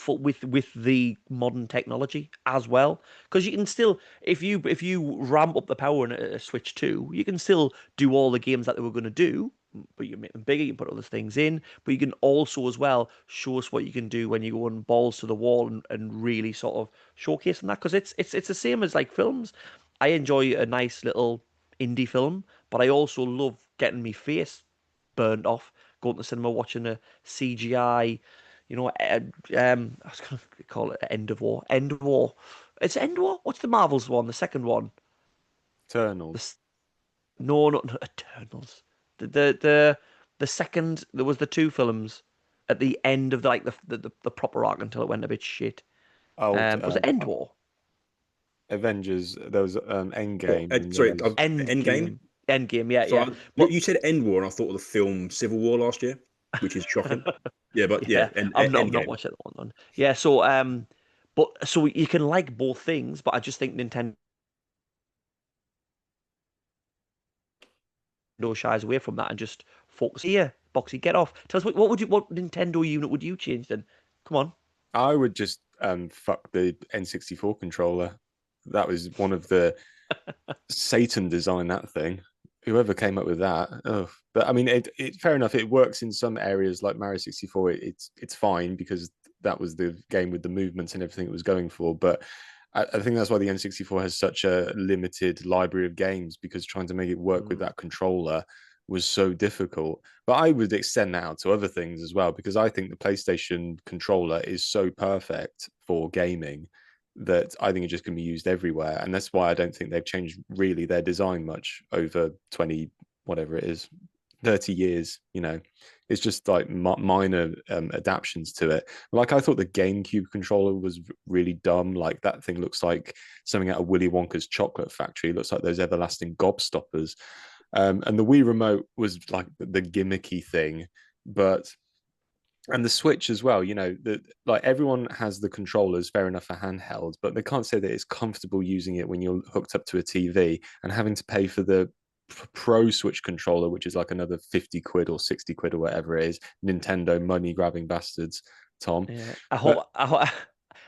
with the modern technology as well? Because you can still, if you ramp up the power in a Switch 2, you can still do all the games that they were going to do. But you make them bigger, you put other things in, but you can also as well show us what you can do when you go and balls to the wall and really sort of showcasing that because it's the same as like films. I enjoy a nice little indie film, but I also love getting me face burned off, going to the cinema watching a CGI, I was gonna call it End of War. End of War. It's End War. What's the Marvels one? The second one. The, Eternals. s- no, not Eternals. The second there was the two films at the end of the proper arc until it went a bit shit. Oh, Was it End War? Avengers. There was What? Endgame, and then Sorry, there was Endgame. Endgame. Endgame. Yeah, So yeah. I, But you said End War, and I thought of the film Civil War last year, which is shocking. Yeah, but yeah, yeah, I'm not yeah. Endgame. watching that one. Yeah, so but so you can like both things, but I just think Nintendo shies away from that and just focus. Here, Boxy, get off. Tell us what Nintendo unit would you change then? Come on. I would just fuck the N64 controller. That was one of the Satan designed that thing. Whoever came up with that. Oh, but I mean, fair enough. It works in some areas like Mario 64. It's fine because that was the game with the movements and everything it was going for. But I think that's why the N64 has such a limited library of games because trying to make it work with Mm. that controller was so difficult. But I would extend that out to other things as well because I think the PlayStation controller is so perfect for gaming that I think it's just going to be used everywhere. And that's why I don't think they've changed really their design much over 20, whatever it is, 30 years. It's just like minor adaptations to it. Like I thought the GameCube controller was really dumb. Like that thing looks like something out of Willy Wonka's chocolate factory. It looks like those everlasting gobstoppers. And the Wii remote was like the gimmicky thing, but and the Switch as well. Like everyone has the controllers, fair enough, for handheld, but they can't say that it's comfortable using it when you're hooked up to a TV and having to pay for the Pro Switch controller, which is like another 50 quid or 60 quid or whatever it is. Nintendo money grabbing bastards, Tom. Yeah, But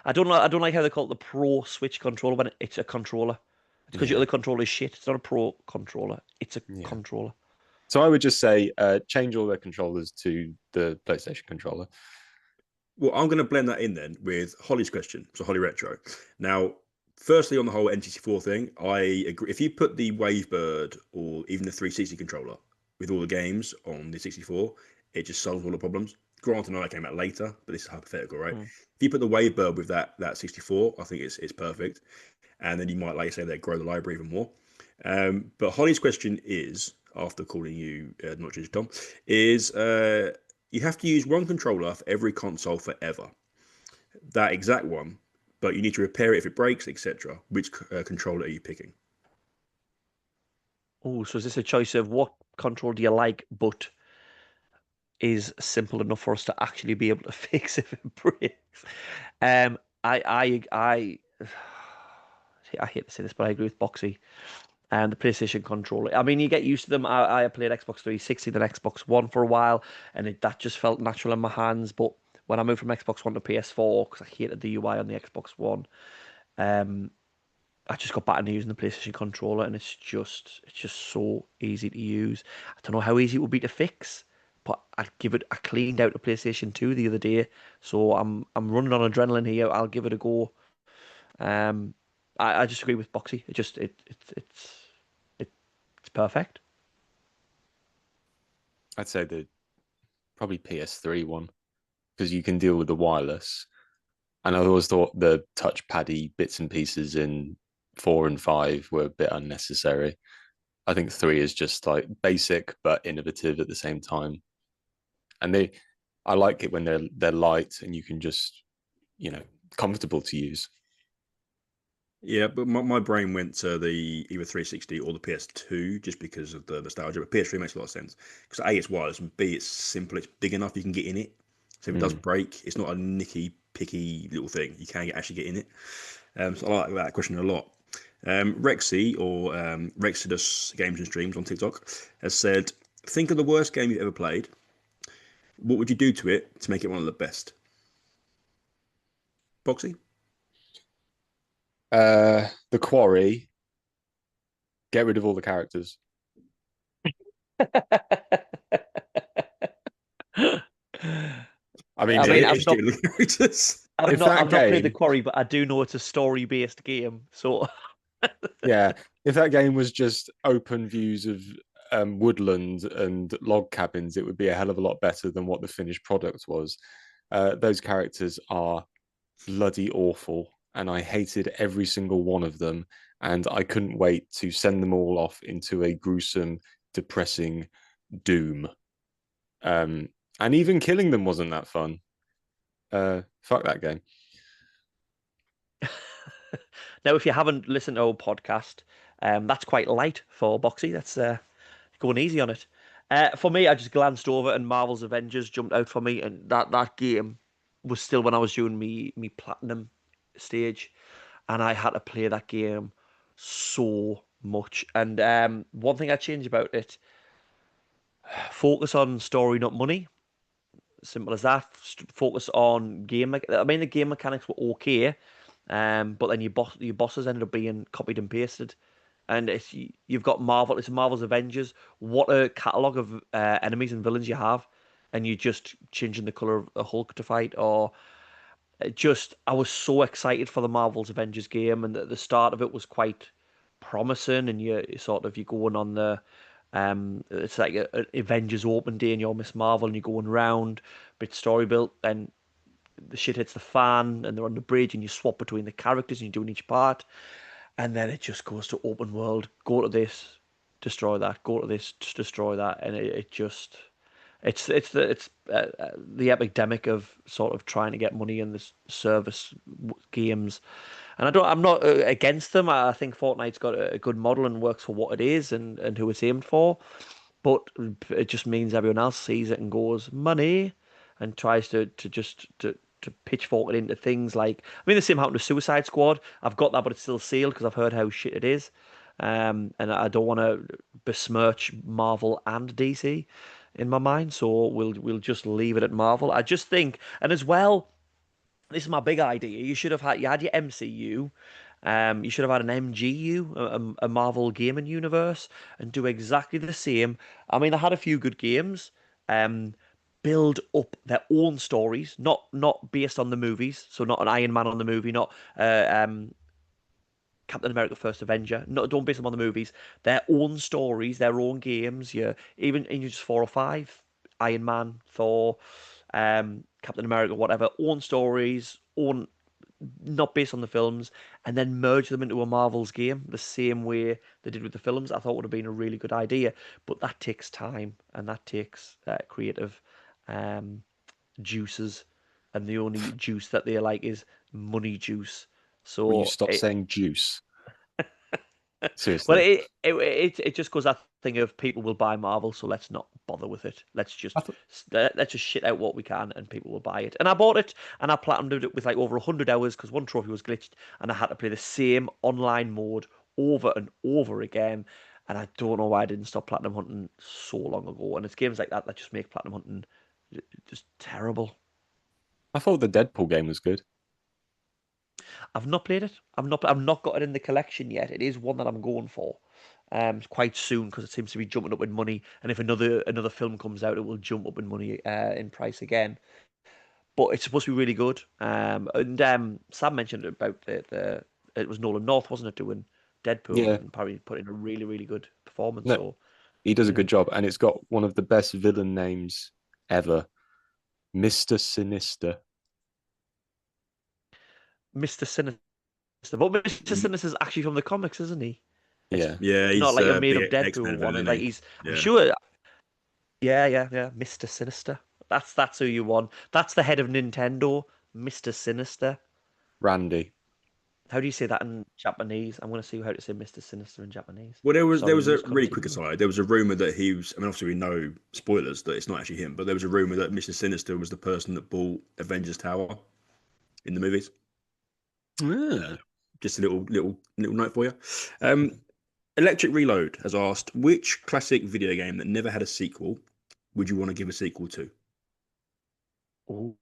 I don't like how they call it the Pro Switch controller when it's a controller. It's because your yeah, other controller is shit. It's not a Pro controller. It's a yeah. controller. So I would just say change all their controllers to the PlayStation controller. Well, I'm going to blend that in then with Holly's question. So Holly Retro. Now, firstly, on the whole N64 thing, I agree. If you put the Wavebird or even the 360 controller with all the games on the 64, it just solves all the problems. Granted, I know it came out later, but this is hypothetical, right? Mm. If you put the Wavebird with that 64, I think it's perfect. And then you might, like you say, they grow the library even more. But Holly's question is, after calling you not just Tom, is you have to use one controller for every console forever. That exact one, but you need to repair it if it breaks, etc. Which controller are you picking? Oh, so is this a choice of what control do you like, but is simple enough for us to actually be able to fix if it breaks? I I hate to say this, but I agree with Boxy and the PlayStation controller. I mean, you get used to them. I played Xbox 360, then Xbox One for a while, and that just felt natural in my hands. But when I moved from Xbox One to PS4, because I hated the UI on the Xbox One, um, I just got back into using the PlayStation controller, and it's just so easy to use. I don't know how easy it would be to fix, but I cleaned out the PlayStation 2 the other day, so I'm running on adrenaline here. I'll give it a go. Um, I just agree with Boxy. It's perfect. I'd say the probably PS3 one because you can deal with the wireless. And I always thought the touchpaddy bits and pieces in 4 and 5 were a bit unnecessary. I think 3 is just like basic but innovative at the same time. And I like it when they're light and you can just, comfortable to use. Yeah, but my brain went to the either 360 or the PS2 just because of the nostalgia. But PS3 makes a lot of sense because A, it's wireless, and B, it's simple. It's big enough you can get in it. So if it does break, it's not a nicky, picky little thing. You can actually get in it. So I like that question a lot. Rexy or Rexidus Games and Streams on TikTok has said, think of the worst game you've ever played. What would you do to it to make it one of the best? Boxy? The Quarry, get rid of all the characters. I mean, I've not if that played the game, Quarry, but I do know it's a story-based game. So yeah, if that game was just open views of woodland and log cabins, it would be a hell of a lot better than what the finished product was. Those characters are bloody awful, and I hated every single one of them. And I couldn't wait to send them all off into a gruesome, depressing doom. And even killing them wasn't that fun. Fuck that game. now, if you haven't listened to our podcast, that's quite light for Boxy. That's going easy on it. For me, I just glanced over and Marvel's Avengers jumped out for me, and that game was still when I was doing me platinum stage, and I had to play that game so much. And one thing I changed about it: focus on story, not money. Simple as that. Focus on game. I mean, the game mechanics were okay, but then your bosses ended up being copied and pasted. And you've got Marvel. It's Marvel's Avengers. What a catalog of enemies and villains you have, and you're just changing the color of a Hulk to fight. Or I was so excited for the Marvel's Avengers game, and the start of it was quite promising. And you're going on it's like a Avengers open day, and you're Miss Marvel, and you're going round, bit story built, and the shit hits the fan, and they're on the bridge, and you swap between the characters, and you're doing each part. And then it just goes to open world. Go to this, destroy that. Go to this, just destroy that. And it just the epidemic of sort of trying to get money in the service games. And I'm not against them. I think Fortnite's got a good model and works for what it is and who it's aimed for. But it just means everyone else sees it and goes money, and tries to pitchfork it into things like, I mean, the same happened to Suicide Squad. I've got that, but it's still sealed because I've heard how shit it is. And I don't want to besmirch Marvel and DC in my mind, so we'll just leave it at Marvel. I just think, and as well, this is my big idea. You had your MCU. You should have had an MGU, a Marvel gaming universe, and do exactly the same. I mean, they had a few good games. Um, Build up their own stories, not based on the movies. So not an Iron Man on the movie, not Captain America: First Avenger. Not Don't base them on the movies. Their own stories, their own games. Yeah, even in just 4 or 5, Iron Man, Thor, Captain America, whatever. Own stories, own not based on the films, and then merge them into a Marvel's game the same way they did with the films. I thought would have been a really good idea, but that takes time and that takes creative um, juices, and the only juice that they like is money juice. Will you So stop saying juice? well, Seriously. it just goes that thing of people will buy Marvel, so let's not bother with it. I thought, Let's just shit out what we can, and people will buy it. And I bought it, and I platinumed it with like over 100 hours because one trophy was glitched, and I had to play the same online mode over and over again. And I don't know why I didn't stop platinum hunting so long ago. And it's games like that that just make platinum hunting just terrible. I thought the Deadpool game was good. I've not played it. I've not got it in the collection yet. It is one that I'm going for. Quite soon because it seems to be jumping up in money. And if another film comes out, it will jump up in money in price again. But it's supposed to be really good. And Sam mentioned about the it was Nolan North, wasn't it, doing Deadpool, Yeah. and probably put in a really really good performance. No, So he does a yeah. good job, and it's got one of the best villain names ever, Mr. Sinister. Mr. Sinister, but Mr. Sinister's actually from the comics, isn't he? Yeah. Yeah, Not he's like a made the up Deadpool X-Men one. villain, Like isn't he's, he? I'm Yeah. sure. Yeah. Mr. Sinister. That's who you want. That's the head of Nintendo, Mr. Sinister. Randy. How do you say that in Japanese? I'm going to see how to say Mr. Sinister in Japanese. Well, there Sorry, was a Lewis, really quick continue. aside. There was a rumor that he was. I mean, obviously we know spoilers that it's not actually him, but there was a rumor that Mr. Sinister was the person that bought Avengers Tower in the movies. Just a little note for you. Electric Reload has asked, which classic video game that never had a sequel would you want to give a sequel to? Oh,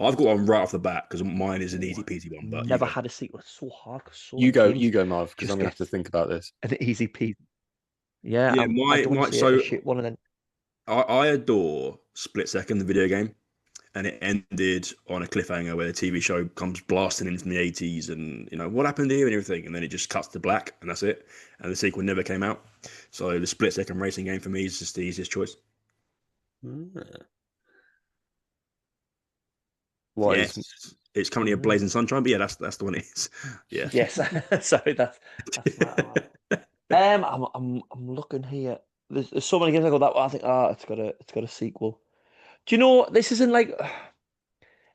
I've got one right off the bat because mine is an easy peasy one, but you never go. had a sequel. It's so hard because so You many go, games Marv, because I'm just gonna have get to think about this. an easy peasy. Yeah, Yeah, I don't want to say a so shit one, and then I adore Split Second, the video game, and it ended on a cliffhanger where the TV show comes blasting in from the 80s and what happened here and everything, and then it just cuts to black and that's it. And the sequel never came out. So the Split Second racing game for me is just the easiest choice. What is Yes, it's currently a Blazing Sunshine, but yeah, that's the one it is. Yeah. yes, sorry, that's my I'm looking here. There's so many games I go that way. I think it's got a sequel. Do you know this isn't like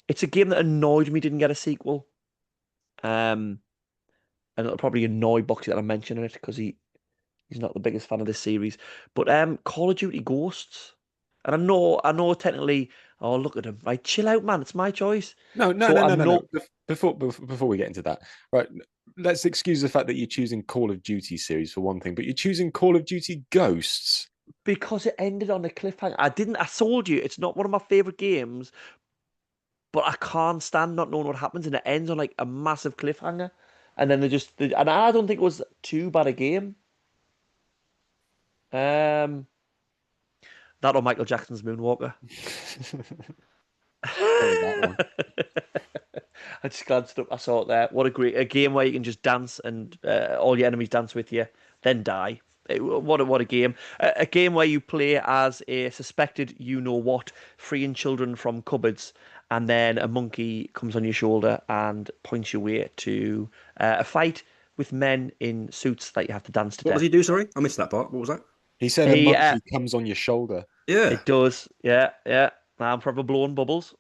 it's a game that annoyed me didn't get a sequel. And it'll probably annoy Boxy that I'm mentioning it because he's not the biggest fan of this series. But Call of Duty Ghosts. And I know technically, oh look at him. Right, chill out, man. It's my choice. no. So I know Before we get into that, right? Let's excuse the fact that you're choosing Call of Duty series for one thing, but you're choosing Call of Duty Ghosts. because it ended on a cliffhanger. I told you it's not one of my favorite games, but I can't stand not knowing what happens, and it ends on like a massive cliffhanger. And then and I don't think it was too bad a game. Um, that or Michael Jackson's Moonwalker. That one. I just glanced up. I saw it there. What a game where you can just dance and all your enemies dance with you, then die. What a game! A game where you play as a suspected you know what, freeing children from cupboards, and then a monkey comes on your shoulder and points your way to a fight with men in suits that you have to dance to What does death. he do? Sorry, I missed that part. What was that? He said a He monkey comes on your shoulder. Yeah. It does. Yeah. I'm forever blowing bubbles.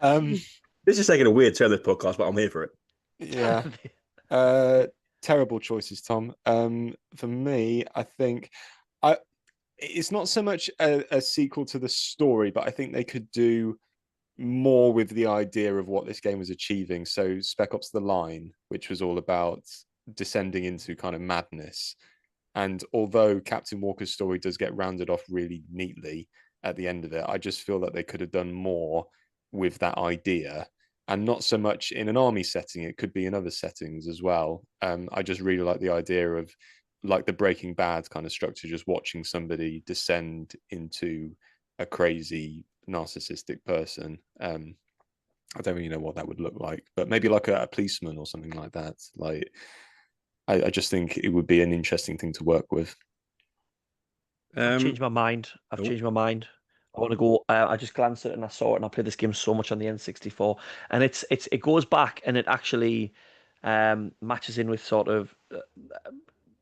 This is taking a weird turn, this podcast, but I'm here for it. Yeah. Terrible choices, Tom. For me, I think it's not so much a sequel to the story, but I think they could do more with the idea of what this game was achieving. So Spec Ops: The Line, which was all about descending into kind of madness. And although Captain Walker's story does get rounded off really neatly at the end of it, I just feel that they could have done more with that idea, and not so much in an army setting. It could be in other settings as well. I just really like the idea of like the Breaking Bad kind of structure, just watching somebody descend into a crazy narcissistic person. I don't really know what that would look like, but maybe like a policeman or something like that. Like, I just think it would be an interesting thing to work with. I've changed my mind. I want to go. I just glanced at it and I saw it, and I played this game so much on the N64, and it goes back and it actually matches in with sort of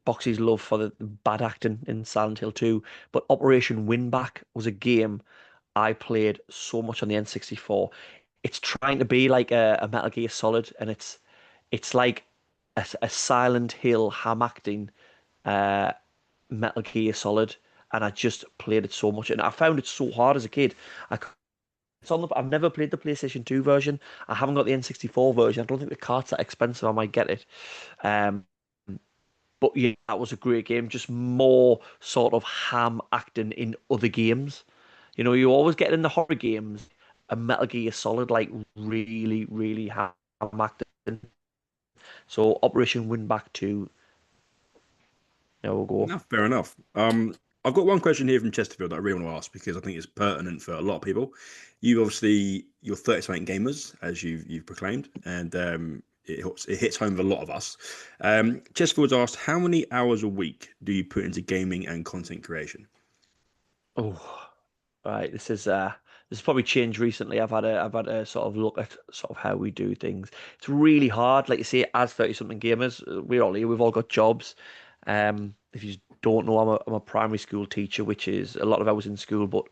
Boxy's love for the bad acting in Silent Hill 2. But Operation Winback was a game I played so much on the N64. It's trying to be like a Metal Gear Solid, and it's like a Silent Hill ham acting Metal Gear Solid, and I just played it so much, and I found it so hard as a kid. I've never played the PlayStation 2 version. I haven't got the N64 version. I don't think the cart's that expensive. I might get it. Um, but yeah, that was a great game. Just more sort of ham acting in other games. You always get in the horror games a Metal Gear Solid like really, really ham acting. So Operation Winback 2, we'll go. No, fair enough. I've got one question here from Chesterfield that I really want to ask because I think it's pertinent for a lot of people. You're 30 gamers, as you've proclaimed, and it hits home with a lot of us. Chesterfield's asked, how many hours a week do you put into gaming and content creation? Oh, right. There's probably changed recently. I've had a sort of look at sort of how we do things. It's really hard, like you say, as 30-something gamers, we're all here, we've all got jobs. If you don't know, I'm a primary school teacher, which is a lot of hours in school, but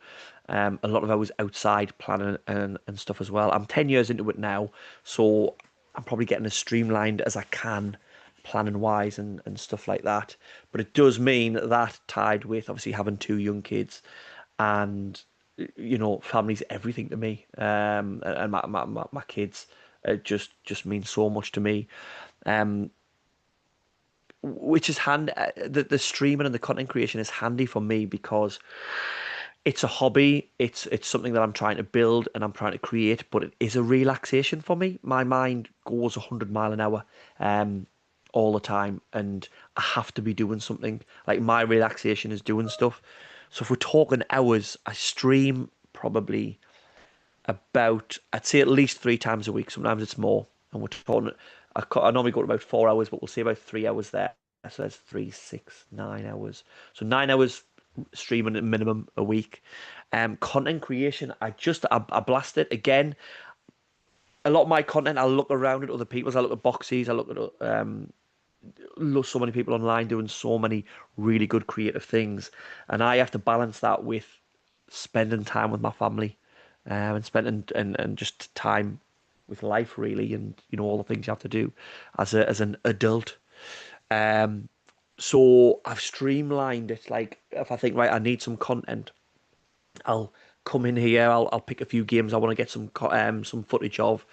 a lot of hours outside planning and stuff as well. I'm 10 years into it now, so I'm probably getting as streamlined as I can, planning wise and stuff like that. But it does mean that tied with obviously having two young kids and family's everything to me. And my kids just mean so much to me. Um, which is handy. The streaming and the content creation is handy for me because it's a hobby. It's something that I'm trying to build and I'm trying to create, but it is a relaxation for me. My mind goes 100 mile an hour, all the time, and I have to be doing something. Like my relaxation is doing stuff. So if we're talking hours, I stream probably about, I'd say at least 3 times a week. Sometimes it's more. And we're talking, I normally go to about 4 hours, but we'll say about 3 hours there. So that's 3, 6, 9 hours. So 9 hours streaming at minimum a week. Content creation, I blast it again. A lot of my content, I look around at other people's. I look at Boxy's. I look at so many people online doing so many really good creative things, and I have to balance that with spending time with my family, and spending and just time with life really, and all the things you have to do as an adult. Um, so I've streamlined it. Like if I think right, I need some content, I'll come in here. I'll pick a few games I want to get some footage of.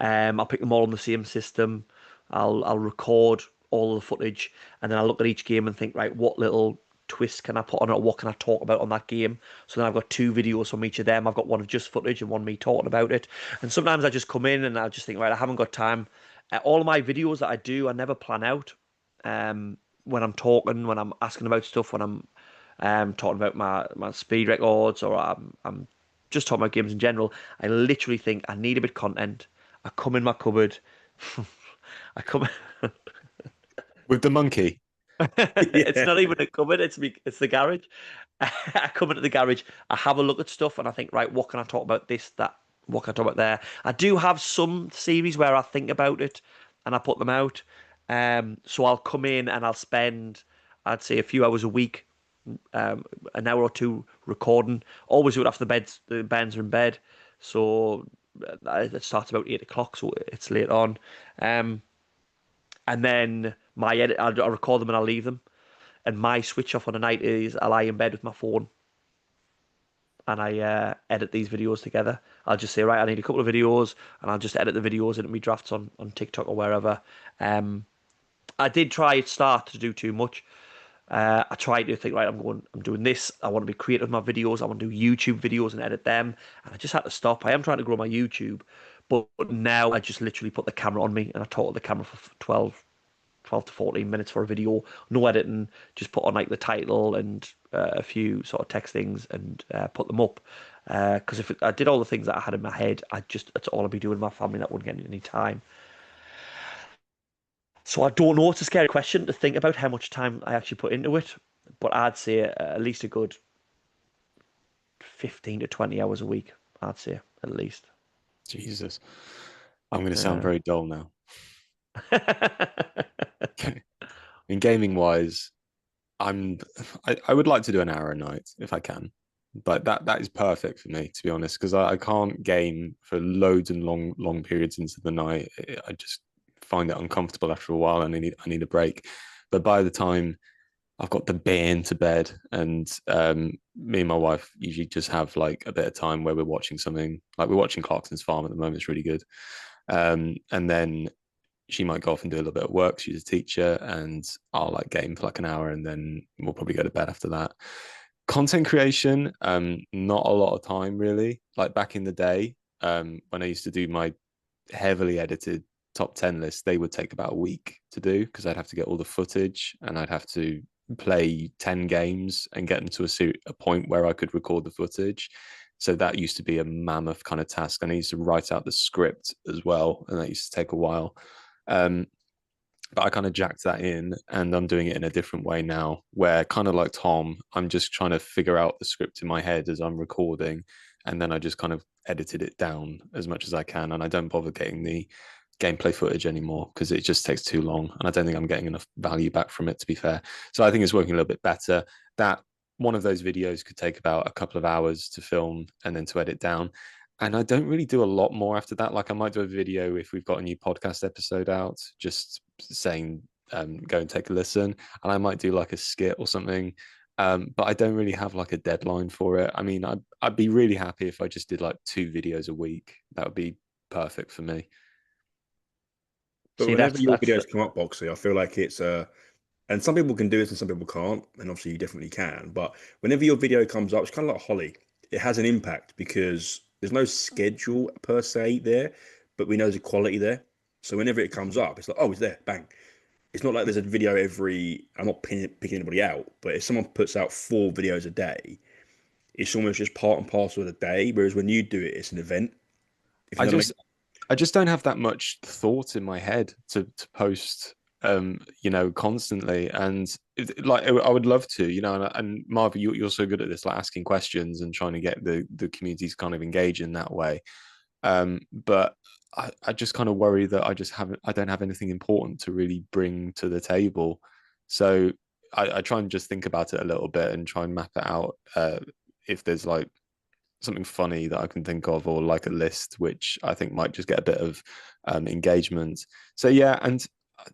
I'll pick them all on the same system. I'll record all of the footage, and then I look at each game and think, right, what little twist can I put on it, or what can I talk about on that game? So then I've got 2 videos from each of them. I've got one of just footage and one me talking about it. And sometimes I just come in and I just think, right, I haven't got time. All of my videos that I do, I never plan out. When I'm talking, when I'm asking about stuff, when I'm talking about my speed records, or I'm just talking about games in general, I literally think I need a bit of content. I come in my cupboard. I come. With the monkey. It's Yeah. not even a cupboard. It's the garage. I come into the garage. I have a look at stuff, and I think, right, what can I talk about? This, that. What can I talk about there? I do have some series where I think about it, and I put them out. So I'll come in and I'll spend, I'd say, a few hours a week, an hour or two recording. Always do it after the bands are in bed. So it starts about 8 o'clock, so it's late on. And then my edit, I'll record them and I'll leave them. And my switch off on a night is I lie in bed with my phone and I edit these videos together. I'll just say, right, I need a couple of videos, and I'll just edit the videos into my drafts on TikTok or wherever. I did try at start to do too much. I tried to think, right, I'm doing this. I want to be creative with my videos. I want to do YouTube videos and edit them. And I just had to stop. I am trying to grow my YouTube, but now I just literally put the camera on me and I talk to the camera for 12 to 14 minutes for a video. No editing, just put on like the title and a few sort of text things and put them up. Because if I did all the things that I had in my head, that's all I'd be doing with my family. That wouldn't get any time. So I don't know. It's a scary question to think about how much time I actually put into it, but I'd say at least a good 15 to 20 hours a week. I'd say at least. Jesus. I'm going to sound Yeah. very dull now. In gaming wise, I would like to do an hour a night if I can, but that is perfect for me, to be honest, because I can't game for loads and long periods into the night. I just find it uncomfortable after a while, and I need a break. But by the time I've got the bin to bed, and me and my wife usually just have like a bit of time where we're watching something. Like we're watching Clarkson's Farm at the moment. It's really good. And then she might go off and do a little bit of work. She's a teacher, and I'll like game for like an hour, and then we'll probably go to bed after that. Content creation, not a lot of time really. Like back in the day, when I used to do my heavily edited top 10 list, they would take about a week to do because I'd have to get all the footage and I'd have to play 10 games and get them to a point where I could record the footage. So that used to be a mammoth kind of task. And I used to write out the script as well, and that used to take a while. But I kind of jacked that in, and I'm doing it in a different way now, where kind of like Tom, I'm just trying to figure out the script in my head as I'm recording. and then I just kind of edited it down as much as I can, and I don't bother getting the gameplay footage anymore because it just takes too long, and I don't think I'm getting enough value back from it, to be fair. So I think it's working a little bit better. That one of those videos could take about a couple of hours to film and then to edit down. And I don't really do a lot more after that. Like I might do a video if we've got a new podcast episode out, just saying, go and take a listen. And I might do like a skit or something. But I don't really have like a deadline for it. I mean, I'd be really happy if I just did like 2 videos a week. That would be perfect for me. But See, whenever your that's videos come up, Boxy, I feel like it's and some people can do this and some people can't, and obviously you definitely can. But whenever your video comes up, it's kind of like Holly. It has an impact because there's no schedule per se there, but we know there's a quality there. So whenever it comes up, it's like, oh, it's there, bang. It's not like there's a video every. I'm not picking anybody out, but if someone puts out 4 videos a day, it's almost just part and parcel of the day. Whereas when you do it, it's an event. If you I know what I just I just don't have that much thought in my head to post constantly. And like I would love to, and Marv, you're so good at this, like asking questions and trying to get the communities kind of engage in that way. But I just kind of worry that I don't have anything important to really bring to the table. So I try and just think about it a little bit and try and map it out. If there's like something funny that I can think of, or like a list, which I think might just get a bit of engagement. So yeah, and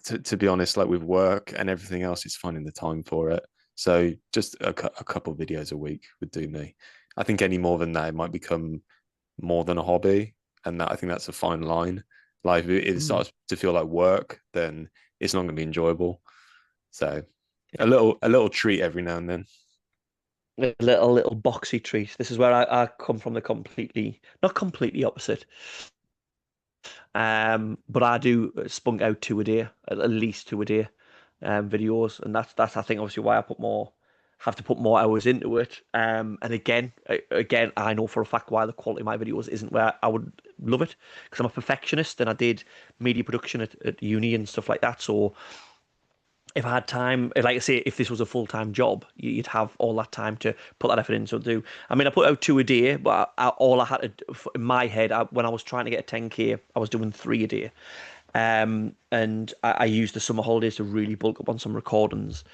to be honest, like with work and everything else, it's finding the time for it. So just a couple of videos a week would do me. I think any more than that, it might become more than a hobby, and that I think that's a fine line. Like if it starts to feel like work, then it's not going to be enjoyable. So a little treat every now and then. a little boxy treat. This is where I come from, not completely opposite. But I do spunk out 2 a day, at least 2 a day, videos, and that's I think obviously why have to put more hours into it. And again, I know for a fact why the quality of my videos isn't where I would love it, because I'm a perfectionist and I did media production at uni and stuff like that. So if I had time, like I say, if this was a full-time job, you'd have all that time to put that effort in. So I mean, I put out 2 a day, but all I had to do, in my head, when I was trying to get a 10K, I was doing 3 a day. And I used the summer holidays to really bulk up on some recordings.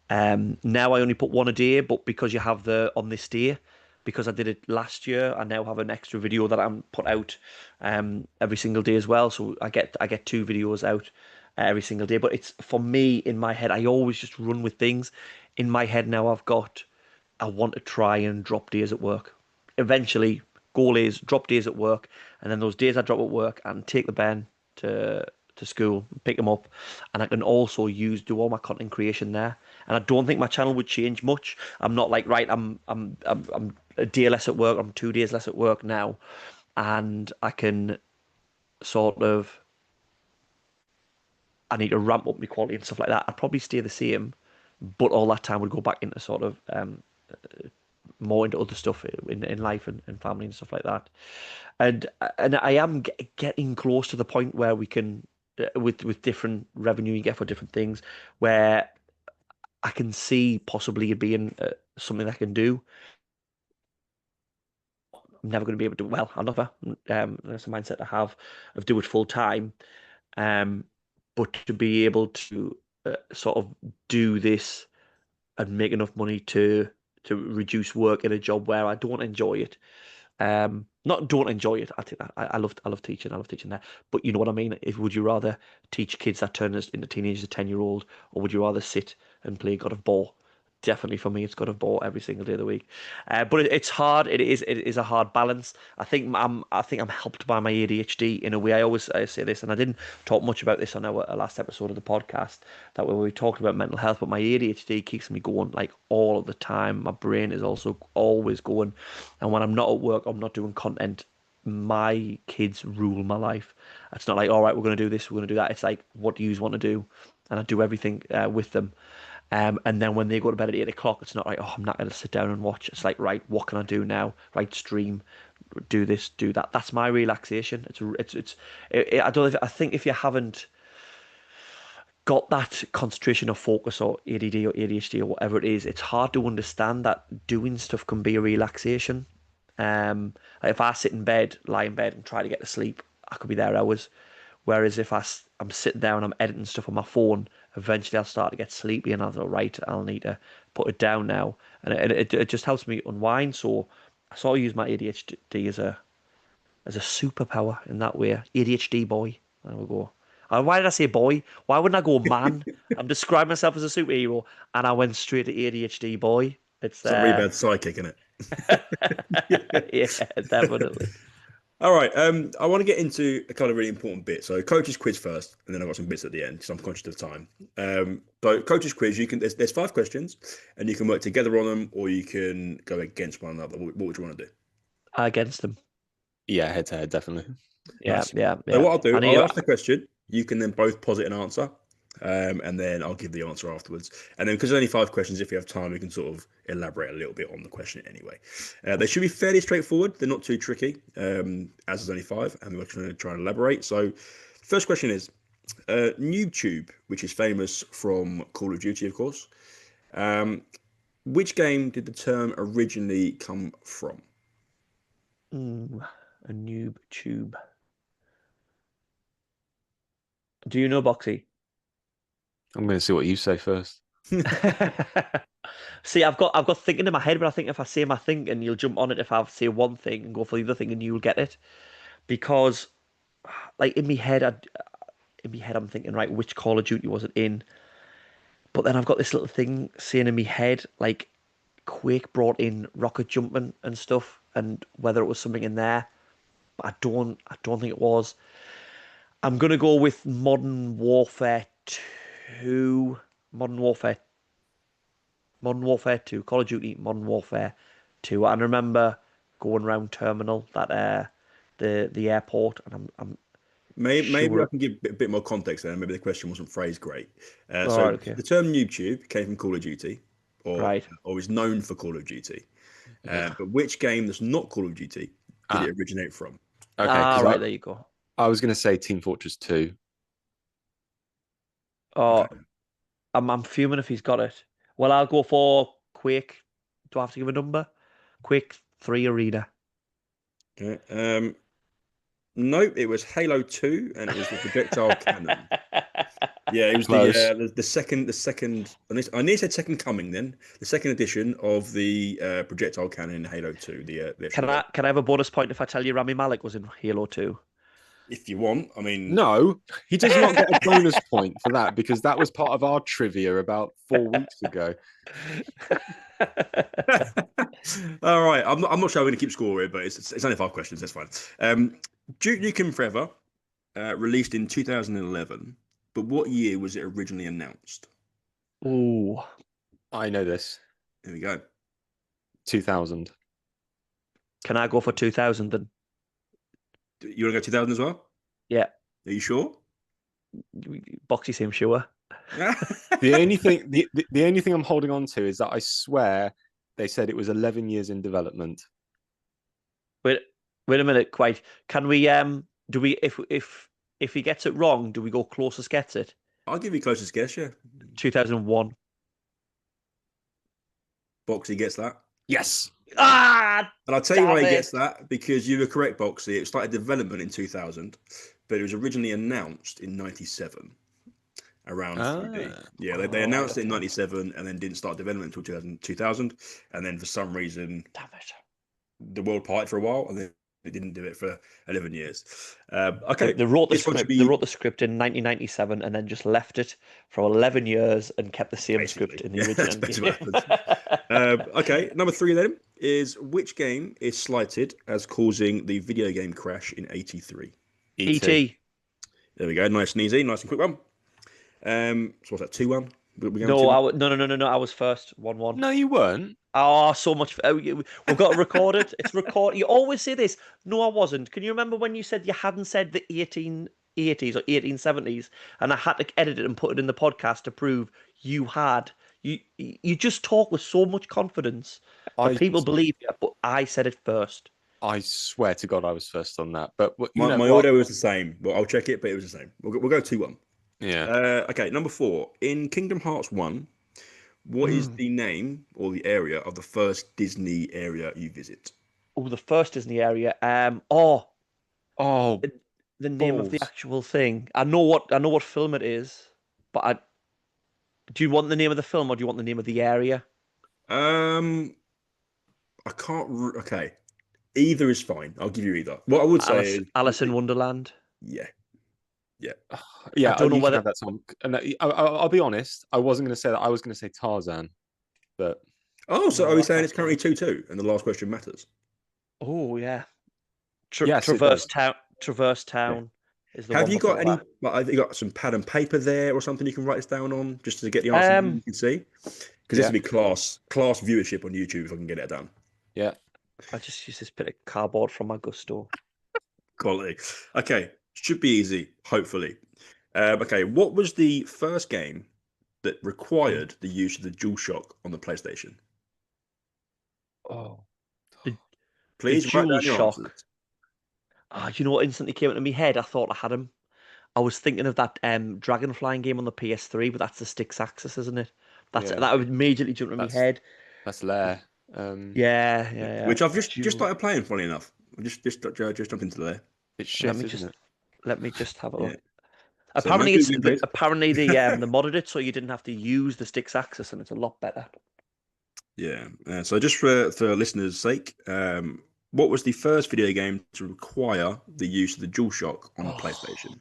Now I only put 1 a day, but because you have the on this day, because I did it last year, I now have an extra video that I'm put out every single day as well. So I get 2 videos out every single day. But it's for me in my head, I always just run with things. In my head now, I want to try and drop days at work. Eventually, goal is drop days at work, and then those days I drop at work and take the Ben to school, pick them up, and I can also do all my content creation there. And I don't think my channel would change much. I'm not like, right, I'm a day less at work, I'm 2 days less at work now, and I can sort of I need to ramp up my quality and stuff like that. I'd probably stay the same, but all that time would go back into sort of more into other stuff in life and family and stuff like that. And I am getting close to the point where we can with different revenue you get for different things, where I can see possibly it being something I can do. I'm never going to be able to. Well, I'll never. That's a mindset I have of do it full time. Um, but to be able to sort of do this and make enough money to reduce work in a job where I don't enjoy it. Not don't enjoy it. I love teaching. I love teaching there. But you know what I mean. Would you rather teach kids that turn into teenagers, 10-year-old, or would you rather sit and play God of War? Definitely for me, it's God of War every single day of the week. But it's hard. It is a hard balance. I think I'm helped by my ADHD in a way. I say this, and I didn't talk much about this on our last episode of the podcast that where we talked about mental health. But my ADHD keeps me going like all of the time. My brain is also always going, and when I'm not at work, I'm not doing content. My kids rule my life. It's not like, all right, we're going to do this, we're going to do that. It's like, what do you want to do? And I do everything with them. And then when they go to bed at 8 o'clock, it's not like, oh, I'm not going to sit down and watch. It's like, right, what can I do now? Right, stream, do this, do that. That's my relaxation. I don't. I think if you haven't got that concentration or focus or ADD or ADHD or whatever it is, it's hard to understand that doing stuff can be a relaxation. If I sit in bed, lie in bed, and try to get to sleep, I could be there hours. Whereas if I'm sitting there and I'm editing stuff on my phone, eventually I'll start to get sleepy, and I'll go, right, I'll need to put it down now, and it just helps me unwind. So I sort of use my ADHD as a superpower in that way. ADHD boy. There we go. Why did I say boy? Why wouldn't I go man? I'm describing myself as a superhero, and I went straight to ADHD boy. It's It's a really bad psychic, isn't it? yeah, definitely. All right. I want to get into a kind of really important bit. So, coach's quiz first, and then I've got some bits at the end because I'm conscious of time. So, coach's quiz, there's 5 questions, and you can work together on them, or you can go against one another. What would you want to do? Against them. Yeah, head to head, definitely. Yeah, Nice. yeah. So what I'll do, I'll ask the question. You can then both posit an answer, and then I'll give the answer afterwards. And then because there's only 5 questions, if you have time, we can sort of elaborate a little bit on the question anyway. They should be fairly straightforward. They're not too tricky, as there's only 5, and we're going to try and elaborate. So, first question is, NewTube, which is famous from Call of Duty, of course. Which game did the term originally come from? A noob tube. Do you know Boxy? I'm going to see what you say first. See, I've got thinking in my head, but I think if I say my thinking, you'll jump on it if I say one thing and go for the other thing, and you'll get it. Because, like in my head, I'm thinking, right, which Call of Duty was it in? But then I've got this little thing saying in my head, like Quake brought in rocket jumping and stuff, and whether it was something in there, but I don't think it was. I'm gonna go with Modern Warfare 2. Modern Warfare 2. Call of Duty Modern Warfare 2. I remember going around Terminal, that the airport, and I'm Maybe I sure. can give a bit more context there. Maybe the question wasn't phrased great. All So right, okay, the term "noob came from Call of Duty, right. or is known for Call of Duty. Yeah. But which game that's not Call of Duty did Ah, it originate from? okay. Because Right, there you go. I was going to say Team Fortress 2. Oh, Okay. I'm fuming if he's got it. Well, I'll go for Quake. Do I have to give a number? Quake 3 Arena. Okay. No, it was Halo 2, and it was the projectile cannon. Yeah, it was Close. the second. I nearly said second coming. Then the second edition of the projectile cannon in Halo 2. The Can actual I can I have a bonus point if I tell you Rami Malek was in Halo 2? if you want. I mean, No, he does not get a bonus point for that because that was part of our trivia about 4 weeks ago. all right. I'm not sure I'm going to keep score here, but it's only 5 questions. That's fine. Duke Nukem Forever, released in 2011. But what year was it originally announced? Ooh. I know this. There we go. 2000. Can I go for 2000 then? You want to go 2000 as well? Yeah. Are you sure? Boxy seems sure. The only thing the only thing I'm holding on to is that I swear they said it was 11 years in development. Wait a minute, quite. Can we do we if he gets it wrong, do we go closest gets it? I'll give you closest guess. Yeah, 2001. Boxy gets that. Yes. Ah, And I'll tell you damn why he it. gets that, because you were correct, Boxy. It started development in 2000, but it was originally announced in 97 around 3D. Yeah, they announced it in 97 and then didn't start development until 2000. And then for some reason, Damn it. the world parted for a while and then they didn't do it for 11 years. Okay. They wrote the This one should script. They be wrote the script in 1997 and then just left it for 11 years and kept the same script in the Yeah, original. that's basically what happened. Okay, number 3 then is which game is slighted as causing the video game crash in 83? E.T. There we go. Nice and easy. Nice and quick one. So what's that? 2-1? No, no. I was first. 1-1. No, you weren't. Oh, so much. We've got to record it. It's record. You always say this. No, I wasn't. Can you remember when you said you hadn't said the 1880s or 1870s, and I had to edit it and put it in the podcast to prove you had. You just talk with so much confidence that people believe you, but I said it first. I swear to God, I was first on that. But My order was the same. Well, I'll check it, but it was the same. We'll go 2-1. Yeah. Okay, number 4. In Kingdom Hearts 1, what is the name or the area of the first Disney area you visit? Oh, the first Disney area. Oh, The name of the balls. actual thing. I know what film it is, but do you want the name of the film or do you want the name of the area? Um, I can't. Okay, either is fine. I'll give you either. What I would say Alice in Wonderland. yeah, yeah. I Yeah, don't know you can whether. have that, Tom. And I'll be honest. I wasn't going to say that. I was going to say Tarzan, but Oh, so are No, we that's saying it's currently actually. 2-2, and the last question matters? Oh yeah, yes, it Traverse does. Town. Traverse Yeah. Town is the Have one you got before any? that. Like, have you got some pad and paper there, or something you can write this down on, just to get the answer you Um, can see? Because this Yeah, would be class viewership on YouTube if I can get it done. yeah. I just use this bit of cardboard from my Gusto. Quality. Okay, should be easy, hopefully. Okay, what was the first game that required the use of the DualShock on the PlayStation? Oh, The the Please write Dual down your answers. Shock. You know what instantly came into my head? I thought I had him. I was thinking of that dragon flying game on the PS3, but that's the Styx Axis, isn't it? yeah. That would immediately jump in my That's head. that's Lair. Yeah, yeah, yeah. Which I've just Dual. started playing. Funny enough, I just jumped into there. It's Let shit, me isn't just it? let me just have a Yeah. look. So no Apparently, googling, please. the modded it so you didn't have to use the Styx Axis, and it's a lot better. Yeah. So just for listeners' sake, what was the first video game to require the use of the DualShock on the Oh, PlayStation?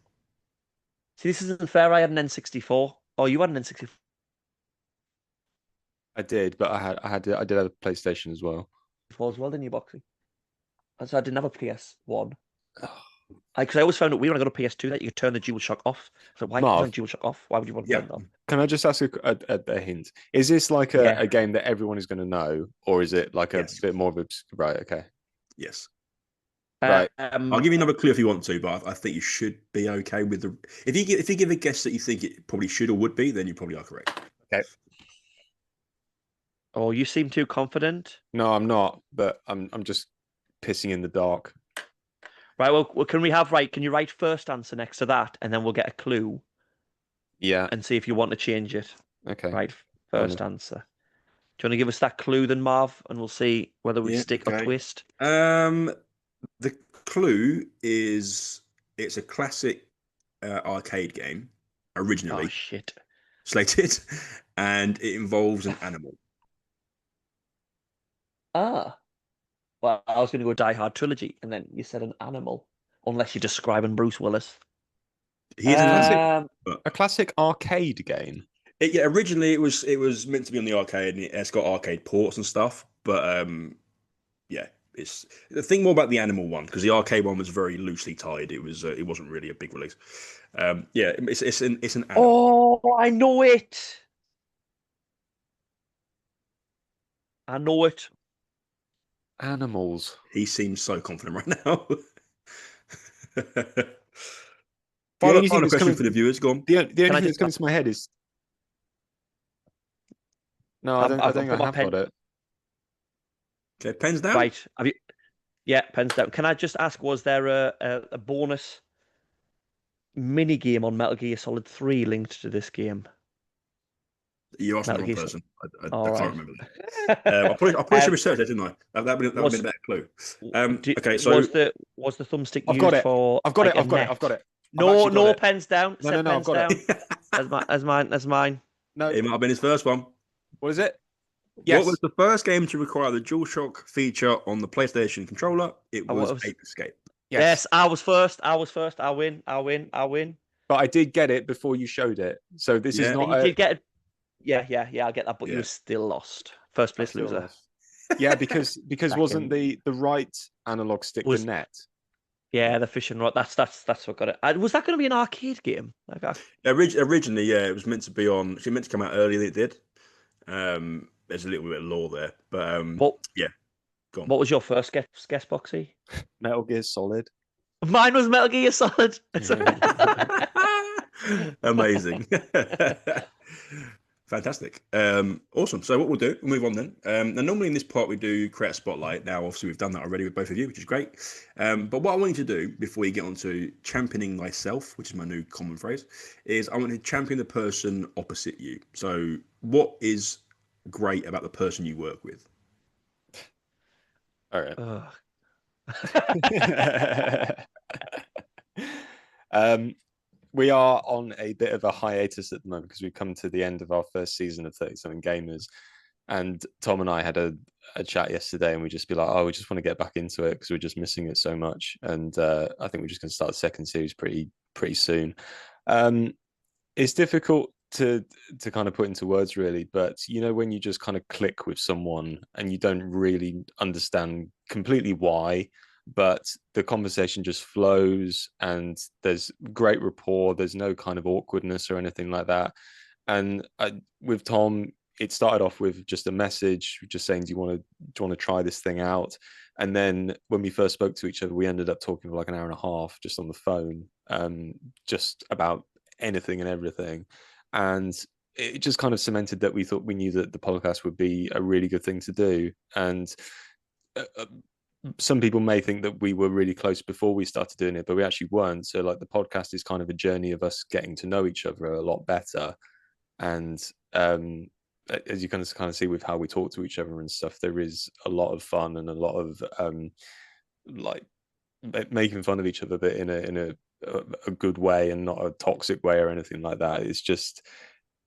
see, this isn't fair. I had an N64. Oh, you had an N64 I did, but I did have a PlayStation as well. as well, didn't you, Boxy? And so I didn't have a PS1. Because I always found out weird when I got a PS2 that you could turn the DualShock off. So why can't you turn Marv, the DualShock off? Why would you want to Yeah. turn it off? can I just ask a hint? Is this like Yeah. a game that everyone is going to know, or is it like a Yes. bit more of a right? Okay, Yes. right. I'll give you another clue if you want to, but I think you should be okay with the. If you give a guess that you think it probably should or would be, then you probably are correct. Okay. Oh, you seem too confident. No, I'm not, but I'm just pissing in the dark. Right, well, can we have Can you write first answer next to that, and then we'll get a clue Yeah. and see if you want to change it. Okay. Right, Go on first then. answer. Do you want to give us that clue then, Marv, and we'll see whether we Yeah. stick or Okay. twist? The clue is it's a classic arcade game Oh originally shit. slated, and it involves an animal. Ah. Well, I was going to go Die Hard trilogy, and then you said an animal, unless you're describing Bruce Willis. He is an animal, Um, but A classic arcade game. yeah, originally it was meant to be on the arcade, and it's got arcade ports and stuff. But yeah, it's the thing more about the animal one because the arcade one was very loosely tied. It wasn't really a big release. Yeah, it's an animal. oh, I know it. I know it. Animals. He seems so confident right now. The only thing Final that's question coming for the viewers. Go on. the only Can I thing that's just? coming to my head is no, I don't I've think I put my have got pen. it. Okay, pens down. Right. Have you? Yeah, pens down. Can I just ask? Was there a bonus mini game on Metal Gear Solid 3 linked to this game? You asked the Metal wrong Gear. person. I All can't right. remember that. I probably should research that, didn't I? That would have been Was a better clue. do, Okay, so was the thumbstick I've got used it. for I've got like it. a I've got it. I've net? got it. I've No, actually got no it. pens down. No, Said no, I've pens got down. it. That's mine. That's mine. No, it might have been his first one. what is it? What was Yes. the first game to require the DualShock feature on the PlayStation controller? It What was was? Ape Escape. Yes, I was first. I was first. I win. I win. I win. But I did get it before you showed it. So this is Yeah, not You a did get it. Yeah, yeah, yeah. I get that, but you yeah. were still lost. First I place still loser. lost. Yeah, because wasn't Second the right analog stick was the net? yeah the fishing rod. That's what got it. Was that going to be an arcade game? Originally, yeah, it was meant to be on. She meant to come out earlier than it did. There's a little bit of lore there, but What yeah, go on. What was your first guess, Boxy? Metal Gear Solid. Mine was Metal Gear Solid. Amazing. Fantastic. Awesome. So what we'll do, we'll move on then. Now normally in this part we do create a spotlight. Now obviously we've done that already with both of you, which is great. But what I want you to do before you get on to championing thyself, which is my new common phrase, is I want to champion the person opposite you. So what is great about the person you work with? All right. Ugh. We are on a bit of a hiatus at the moment because we've come to the end of our first season of 30 something gamers. And Tom and I had a chat yesterday, and we just be like, oh, we just want to get back into it because we're just missing it so much. And I think we're just going to start the second series pretty soon. It's difficult to kind of put into words, really, but you know, when you just kind of click with someone and you don't really understand completely why, but the conversation just flows and there's great rapport, there's no kind of awkwardness or anything like that. And with Tom, it started off with just a message just saying, do you want to try this thing out? And then when we first spoke to each other, we ended up talking for like an hour and a half just on the phone, just about anything and everything. And it just kind of cemented that we knew that the podcast would be a really good thing to do. And some people may think that we were really close before we started doing it, but we actually weren't. So like the podcast is kind of a journey of us getting to know each other a lot better. And as you kind of see with how we talk to each other and stuff, there is a lot of fun and a lot of like making fun of each other, but in a good way and not a toxic way or anything like that. It's just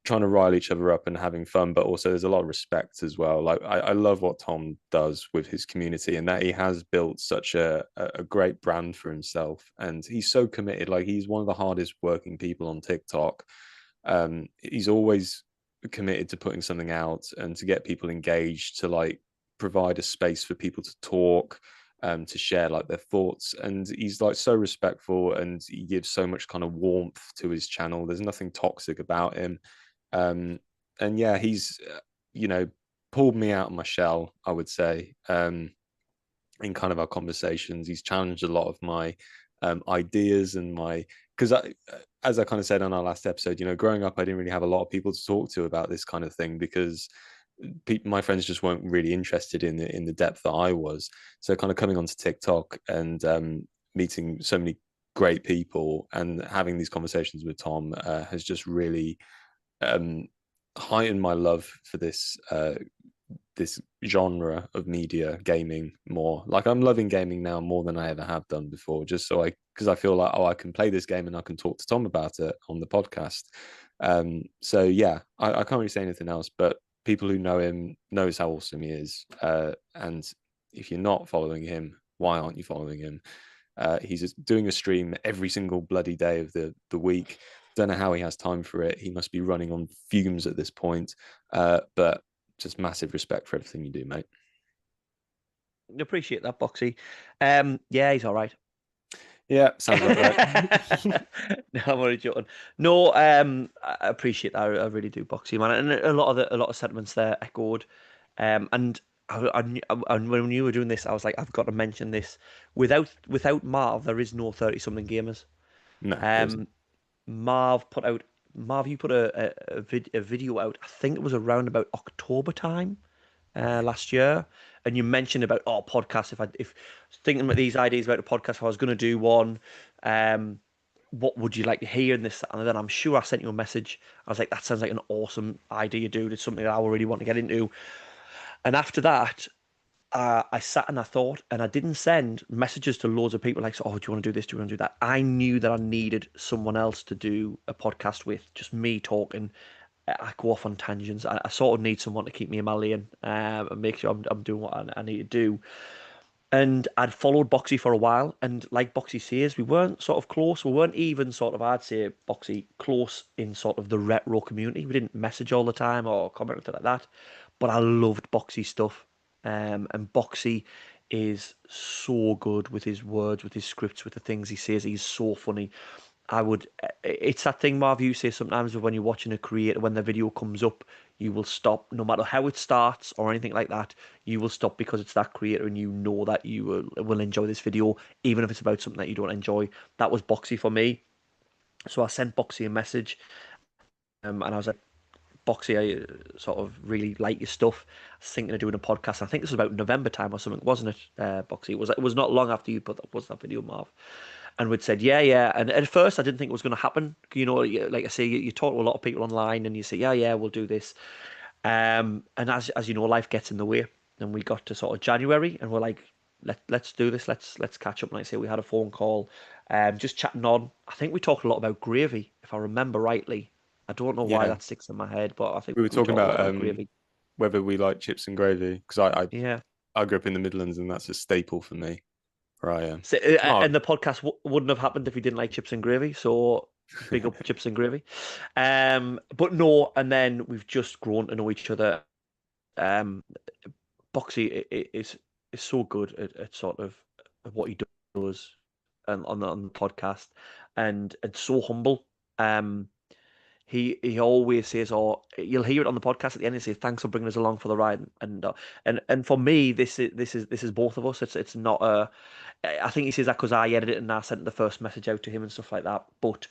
trying to rile each other up and having fun, but also there's a lot of respect as well. Like I love what Tom does with his community, and that he has built such a great brand for himself, and he's so committed. Like he's one of the hardest working people on TikTok. He's always committed to putting something out and to get people engaged, to like provide a space for people to talk, to share like their thoughts. And he's like so respectful, and he gives so much kind of warmth to his channel. There's nothing toxic about him. And yeah, he's pulled me out of my shell, I would say, in kind of our conversations. He's challenged a lot of my ideas and my, because as I kind of said on our last episode, growing up, I didn't really have a lot of people to talk to about this kind of thing because my friends just weren't really interested in the depth that I was. So kind of coming onto TikTok and meeting so many great people and having these conversations with Tom has just really heightened my love for this genre of media, gaming, more. Like I'm loving gaming now more than I ever have done before, just because I feel like, I can play this game and I can talk to Tom about it on the podcast. So yeah, I can't really say anything else, but people who know him knows how awesome he is. And if you're not following him, why aren't you following him? He's doing a stream every single bloody day of the week. Don't know how he has time for it. He must be running on fumes at this point. But just massive respect for everything you do, mate. Appreciate that, Boxy. Yeah, he's all right. Yeah, sounds like that. No, I'm only joking. No, I appreciate that. I really do, Boxy, man. And a lot of sentiments there echoed. And when you were doing this, I was like, I've got to mention this. Without Marv, there is no 30 something gamers. No. Marv, you put a video out. I think it was around about October time last year, and you mentioned about podcasts. If thinking about these ideas about a podcast, if I was going to do one, what would you like to hear in this? And then I'm sure I sent you a message. I was like, that sounds like an awesome idea, dude. It's something that I really want to get into. And after that, I sat and I thought, and I didn't send messages to loads of people like, oh, do you want to do this? Do you want to do that? I knew that I needed someone else to do a podcast with, just me talking. I go off on tangents. I sort of need someone to keep me in my lane and make sure I'm doing what I need to do. And I'd followed Boxy for a while, and like Boxy says, we weren't sort of close. We weren't even sort of, I'd say, Boxy, close in sort of the retro community. We didn't message all the time or comment or anything like that. But I loved Boxy stuff. And Boxy is so good with his words, with his scripts, with the things he says. He's so funny. It's that thing, Marv, you say sometimes when you're watching a creator, when the video comes up, you will stop, no matter how it starts or anything like that, you will stop because it's that creator and you know that you will enjoy this video, even if it's about something that you don't enjoy. That was Boxy for me. So I sent Boxy a message, and I was like, Boxy, I sort of really like your stuff. I was thinking of doing a podcast. I think this was about November time or something, wasn't it, Boxy? It was not long after you put that video, Marv. And we'd said, yeah. And at first, I didn't think it was going to happen. Like I say, you talk to a lot of people online and you say, yeah, we'll do this. And as you know, life gets in the way. And we got to sort of January and we're like, let's do this. Let's catch up. And like I say, we had a phone call, just chatting on. I think we talked a lot about gravy, if I remember rightly. I don't know why Yeah, that sticks in my head, but I think we were we talking talked a lot about about gravy. whether we like chips and gravy because Yeah. I grew up in the Midlands and that's a staple for me where I am. So, Oh, and the podcast wouldn't have happened if we didn't like chips and gravy. So big up chips and gravy. But no, and then we've just grown to know each other. Um, Boxy is so good at sort of what he does and on the podcast, and so humble. Um, he always says, or you'll hear it on the podcast at the end. He says, "Thanks for bringing us along for the ride." And for me, this is both of us. It's not a. I think he says that because I edited it and I sent the first message out to him and stuff like that. But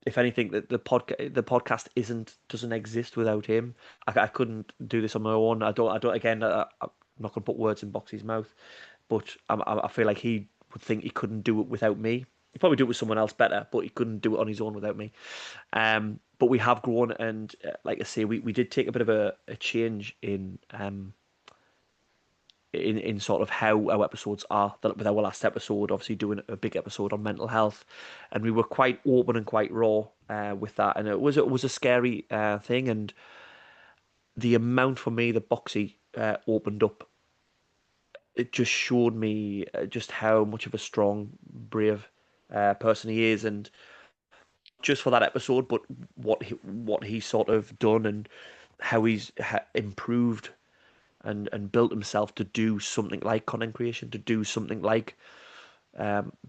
if anything, the podcast doesn't exist without him. I couldn't do this on my own. I don't. Again, I'm not gonna put words in Boxy's mouth, but I feel like he would think he couldn't do it without me. He'd probably do it with someone else better, but he couldn't do it on his own without me. But we have grown, and like I say, we did take a bit of a change in sort of how our episodes are. With our last episode, obviously doing a big episode on mental health, and we were quite open and quite raw with that, and it was a scary thing, and the amount for me that Boxy opened up, it just showed me just how much of a strong, brave person he is, and just for that episode, but what he's sort of done and how he's improved and built himself to do something like content creation, to do something like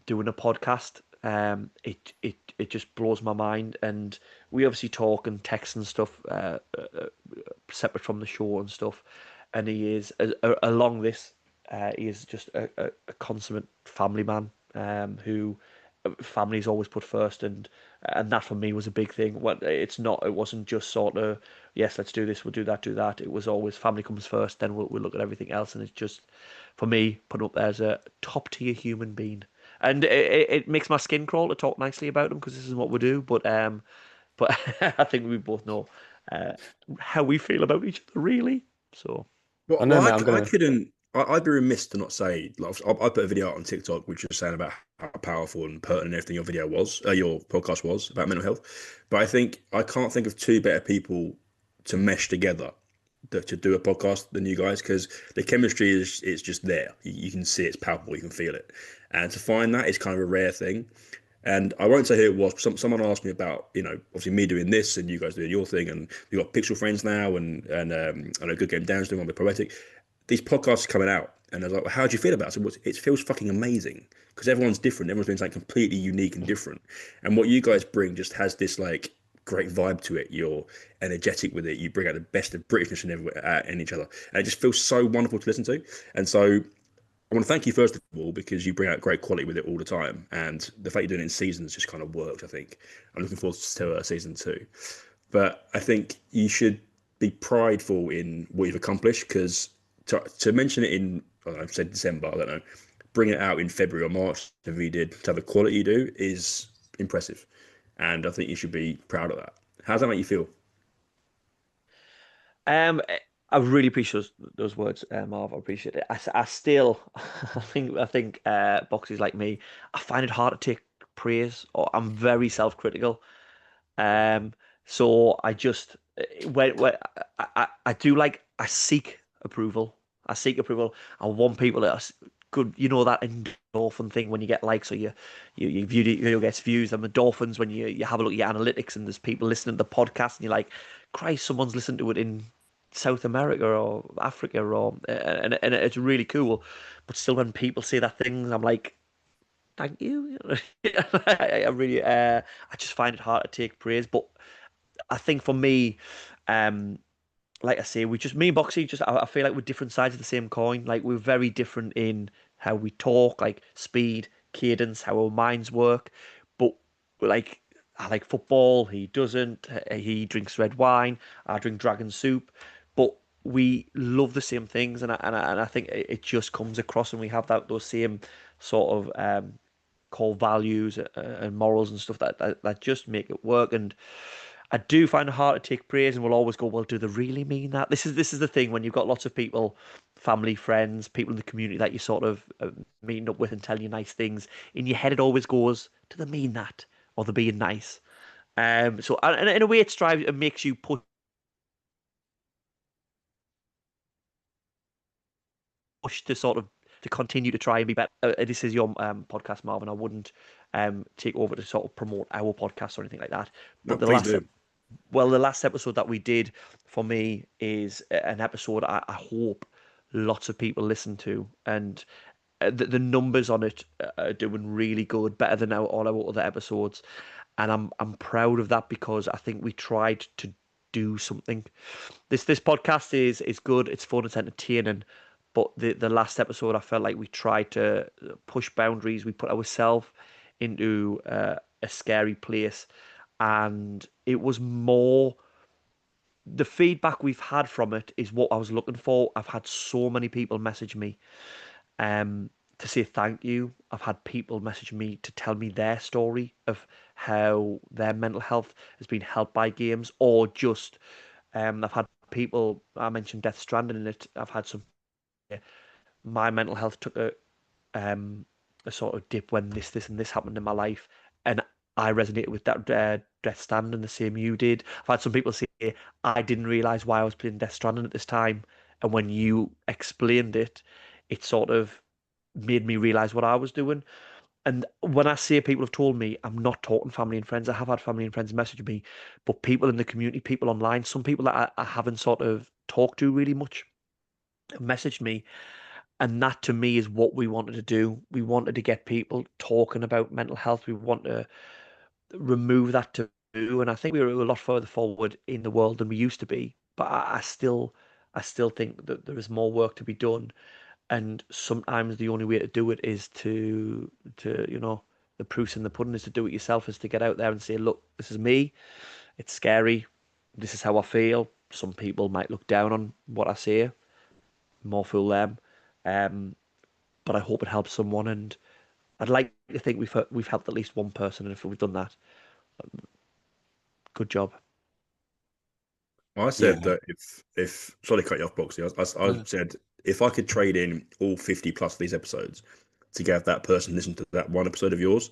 doing a podcast. It just blows my mind. And we obviously talk and text and stuff separate from the show and stuff. And he is along this. He is just a consummate family man who family's always put first, and that for me was a big thing. It wasn't just sort of, yes, let's do this, we'll do that. It was always family comes first, then we'll look at everything else. And it's just for me put up there as a top tier human being, and it makes my skin crawl to talk nicely about him because this is what we do. But I think we both know uh, how we feel about each other, really. So I Well, know, well, mate. I, I'm c- I gonna. couldn't. I'd be remiss to not say. Like, I put a video out on TikTok which was saying about how powerful and pertinent everything your podcast was about mental health. But I can't think of two better people to mesh together to do a podcast than you guys because the chemistry is it's just there. You can see it's palpable. You can feel it, and to find that is kind of a rare thing. And I won't say who it was. Someone asked me about, obviously me doing this and you guys doing your thing, and we've got Pixel Friends now, and I know Good Game Dan's doing one with Poetic. These podcasts are coming out, and I was like, well, how do you feel about it? So it feels fucking amazing because everyone's different. Everyone's doing something completely unique and different. And what you guys bring just has this like great vibe to it. You're energetic with it. You bring out the best of Britishness in each other, and it just feels so wonderful to listen to. And so I want to thank you first of all because you bring out great quality with it all the time, and the fact you're doing it in seasons just kind of worked. I think I'm looking forward to season two, but I think you should be prideful in what you've accomplished because to mention it in I don't know, say December, I don't know, bring it out in February or March, if you did to have the quality you do is impressive, and I think you should be proud of that. How does that make you feel? Um, I really appreciate those words, Marv. I appreciate it. I still, I think, boxers like me, I find it hard to take praise, or I'm very self-critical. Um, so I just when I do like I seek approval. I seek approval. I want people that are good. You know that endorphin thing when you get likes or you video gets views. And endorphins when you have a look at your analytics and there's people listening to the podcast and you're like, Christ, someone's listened to it in South America or Africa or and it's really cool. But still, when people say that things, I'm like, thank you. I really, I just find it hard to take praise. But I think for me, um, like I say, me and Boxy, I feel like we're different sides of the same coin. Like we're very different in how we talk, like speed, cadence, how our minds work. But like, I like football. He doesn't. He drinks red wine. I drink dragon soup. But we love the same things, and I think it just comes across, and we have those same sort of core values and morals and stuff that just make it work. And I do find it hard to take praise, and we'll always go, well, do they really mean that? This is the thing when you've got lots of people, family, friends, people in the community that you sort of meeting up with and tell you nice things. In your head, it always goes, do they mean that? Or they're being nice? So and in a way, it makes you push to sort of to continue to try and be better. This is your podcast, Marvin. I wouldn't take over to sort of promote our podcast or anything like that. No, But the please last do. well, the last episode that we did for me is an episode I hope lots of people listen to, and the numbers on it are doing really good, better than all our other episodes, and I'm proud of that because I think we tried to do something. This podcast is good, it's fun, it's entertaining, but the last episode I felt like we tried to push boundaries. We put ourselves into a scary place, and it was more the feedback we've had from it is what I was looking for. I've had so many people message me um, to say thank you. I've had people message me to tell me their story of how their mental health has been helped by games, or just I've had people. I mentioned Death Stranding in it. I've had some. My mental health took a sort of dip when this, and this happened in my life, and I resonated with that Death Stranding the same you did. I've had some people say I didn't realize why I was playing Death Stranding at this time, and when you explained it, it sort of made me realize what I was doing. And when I say people have told me, I'm not talking family and friends. I have had family and friends message me, but people in the community, people online, some people that I haven't sort of talked to really much, have messaged me, and that to me is what we wanted to do. We wanted to get people talking about mental health. We want to remove that taboo, and I think we were a lot further forward in the world than we used to be. But I still think that there is more work to be done, and sometimes the only way to do it is to the proof's in the pudding, is to do it yourself, is to get out there and say, look, this is me. It's scary. This is how I feel. Some people might look down on what I say. More fool them. Um, but I hope it helps someone, and I'd like to think we've helped at least one person, and if we've done that, good job. I Yeah. said that if sorry to cut you off, Boxy. I said if I could trade in all 50 plus of these episodes to get that person listen to that one episode of yours,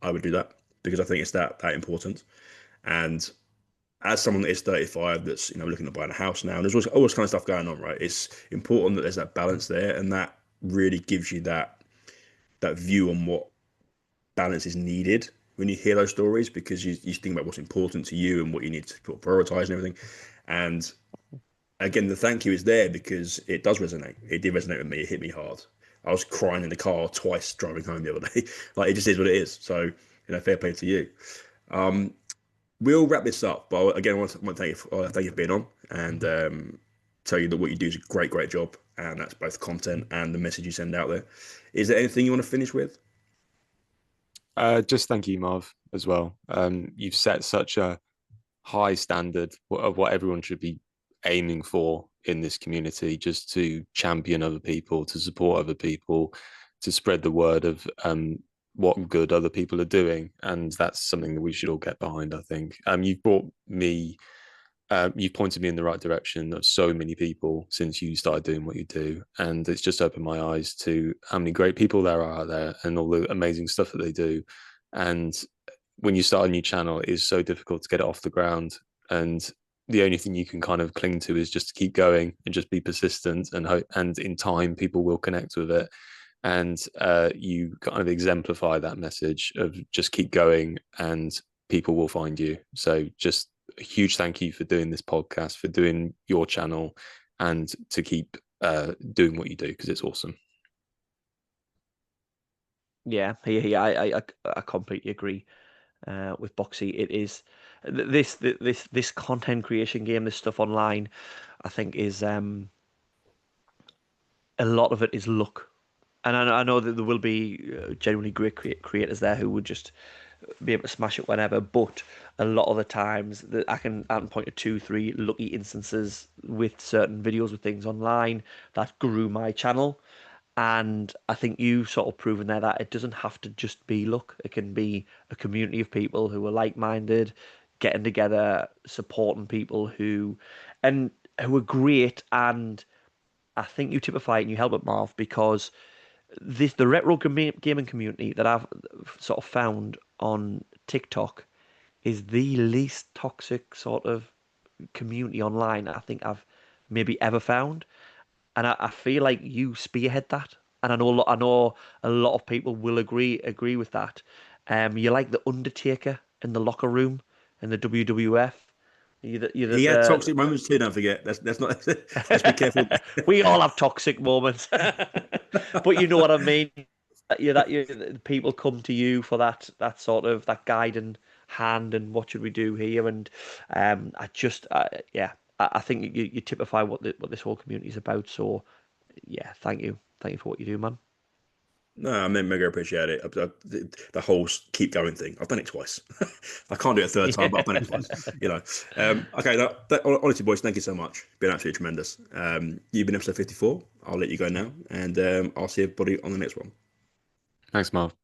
I would do that because I think it's that important. And as someone that is 35, that's looking at buying a house now, and there's all this kind of stuff going on, right? It's important that there's that balance there, and that really gives you that view on what balance is needed when you hear those stories, because you think about what's important to you and what you need to prioritize and everything. And again, the thank you is there because it does resonate. It did resonate with me. It hit me hard. I was crying in the car twice driving home the other day. Like, it just is what it is. So, fair play to you. Um, we'll wrap this up, but again, I want to thank you for being on, and tell you that what you do is a great job, and that's both content and the message you send out there. Is there anything you want to finish with? Just thank you, Marv, as well. You've set such a high standard of what everyone should be aiming for in this community, just to champion other people, to support other people, to spread the word of what good other people are doing. And that's something that we should all get behind, I think. You've brought me, you've pointed me in the right direction of so many people since you started doing what you do. And it's just opened my eyes to how many great people there are out there and all the amazing stuff that they do. And when you start a new channel, it is so difficult to get it off the ground. And the only thing you can kind of cling to is just to keep going and just be persistent, and hope, and in time people will connect with it. And you kind of exemplify that message of just keep going and people will find you. So just a huge thank you for doing this podcast, for doing your channel, and to keep doing what you do, because it's awesome. Yeah, I completely agree with Boxy. It is this content creation game, this stuff online, I think is a lot of it is luck. And I know that there will be genuinely great creators there who would just be able to smash it whenever, but a lot of the times that I can point to two, three lucky instances with certain videos with things online that grew my channel. And I think you sort of proven there that it doesn't have to just be luck. It can be a community of people who are like-minded, getting together, supporting people who are great. And I think you typify it and you help it, Marv, because the retro gaming community that I've sort of found on TikTok is the least toxic sort of community online I think I've maybe ever found. And I feel like you spearhead that. And I know a lot of people will agree with that. You're like the Undertaker in the locker room in the WWF. He had toxic moments too. Don't forget. That's not. Let's be careful. We all have toxic moments, but you know what I mean. People come to you for that sort of that guiding hand and what should we do here. And I think you typify what this whole community is about. So yeah, thank you for what you do, man. No, I mean, mega appreciate it. The whole keep going thing. I've done it twice. I can't do it a third time, but I've done it twice. You know. Okay. Honestly, boys, thank you so much. Been absolutely tremendous. You've been episode 54. I'll let you go now, and I'll see everybody on the next one. Thanks, Marv.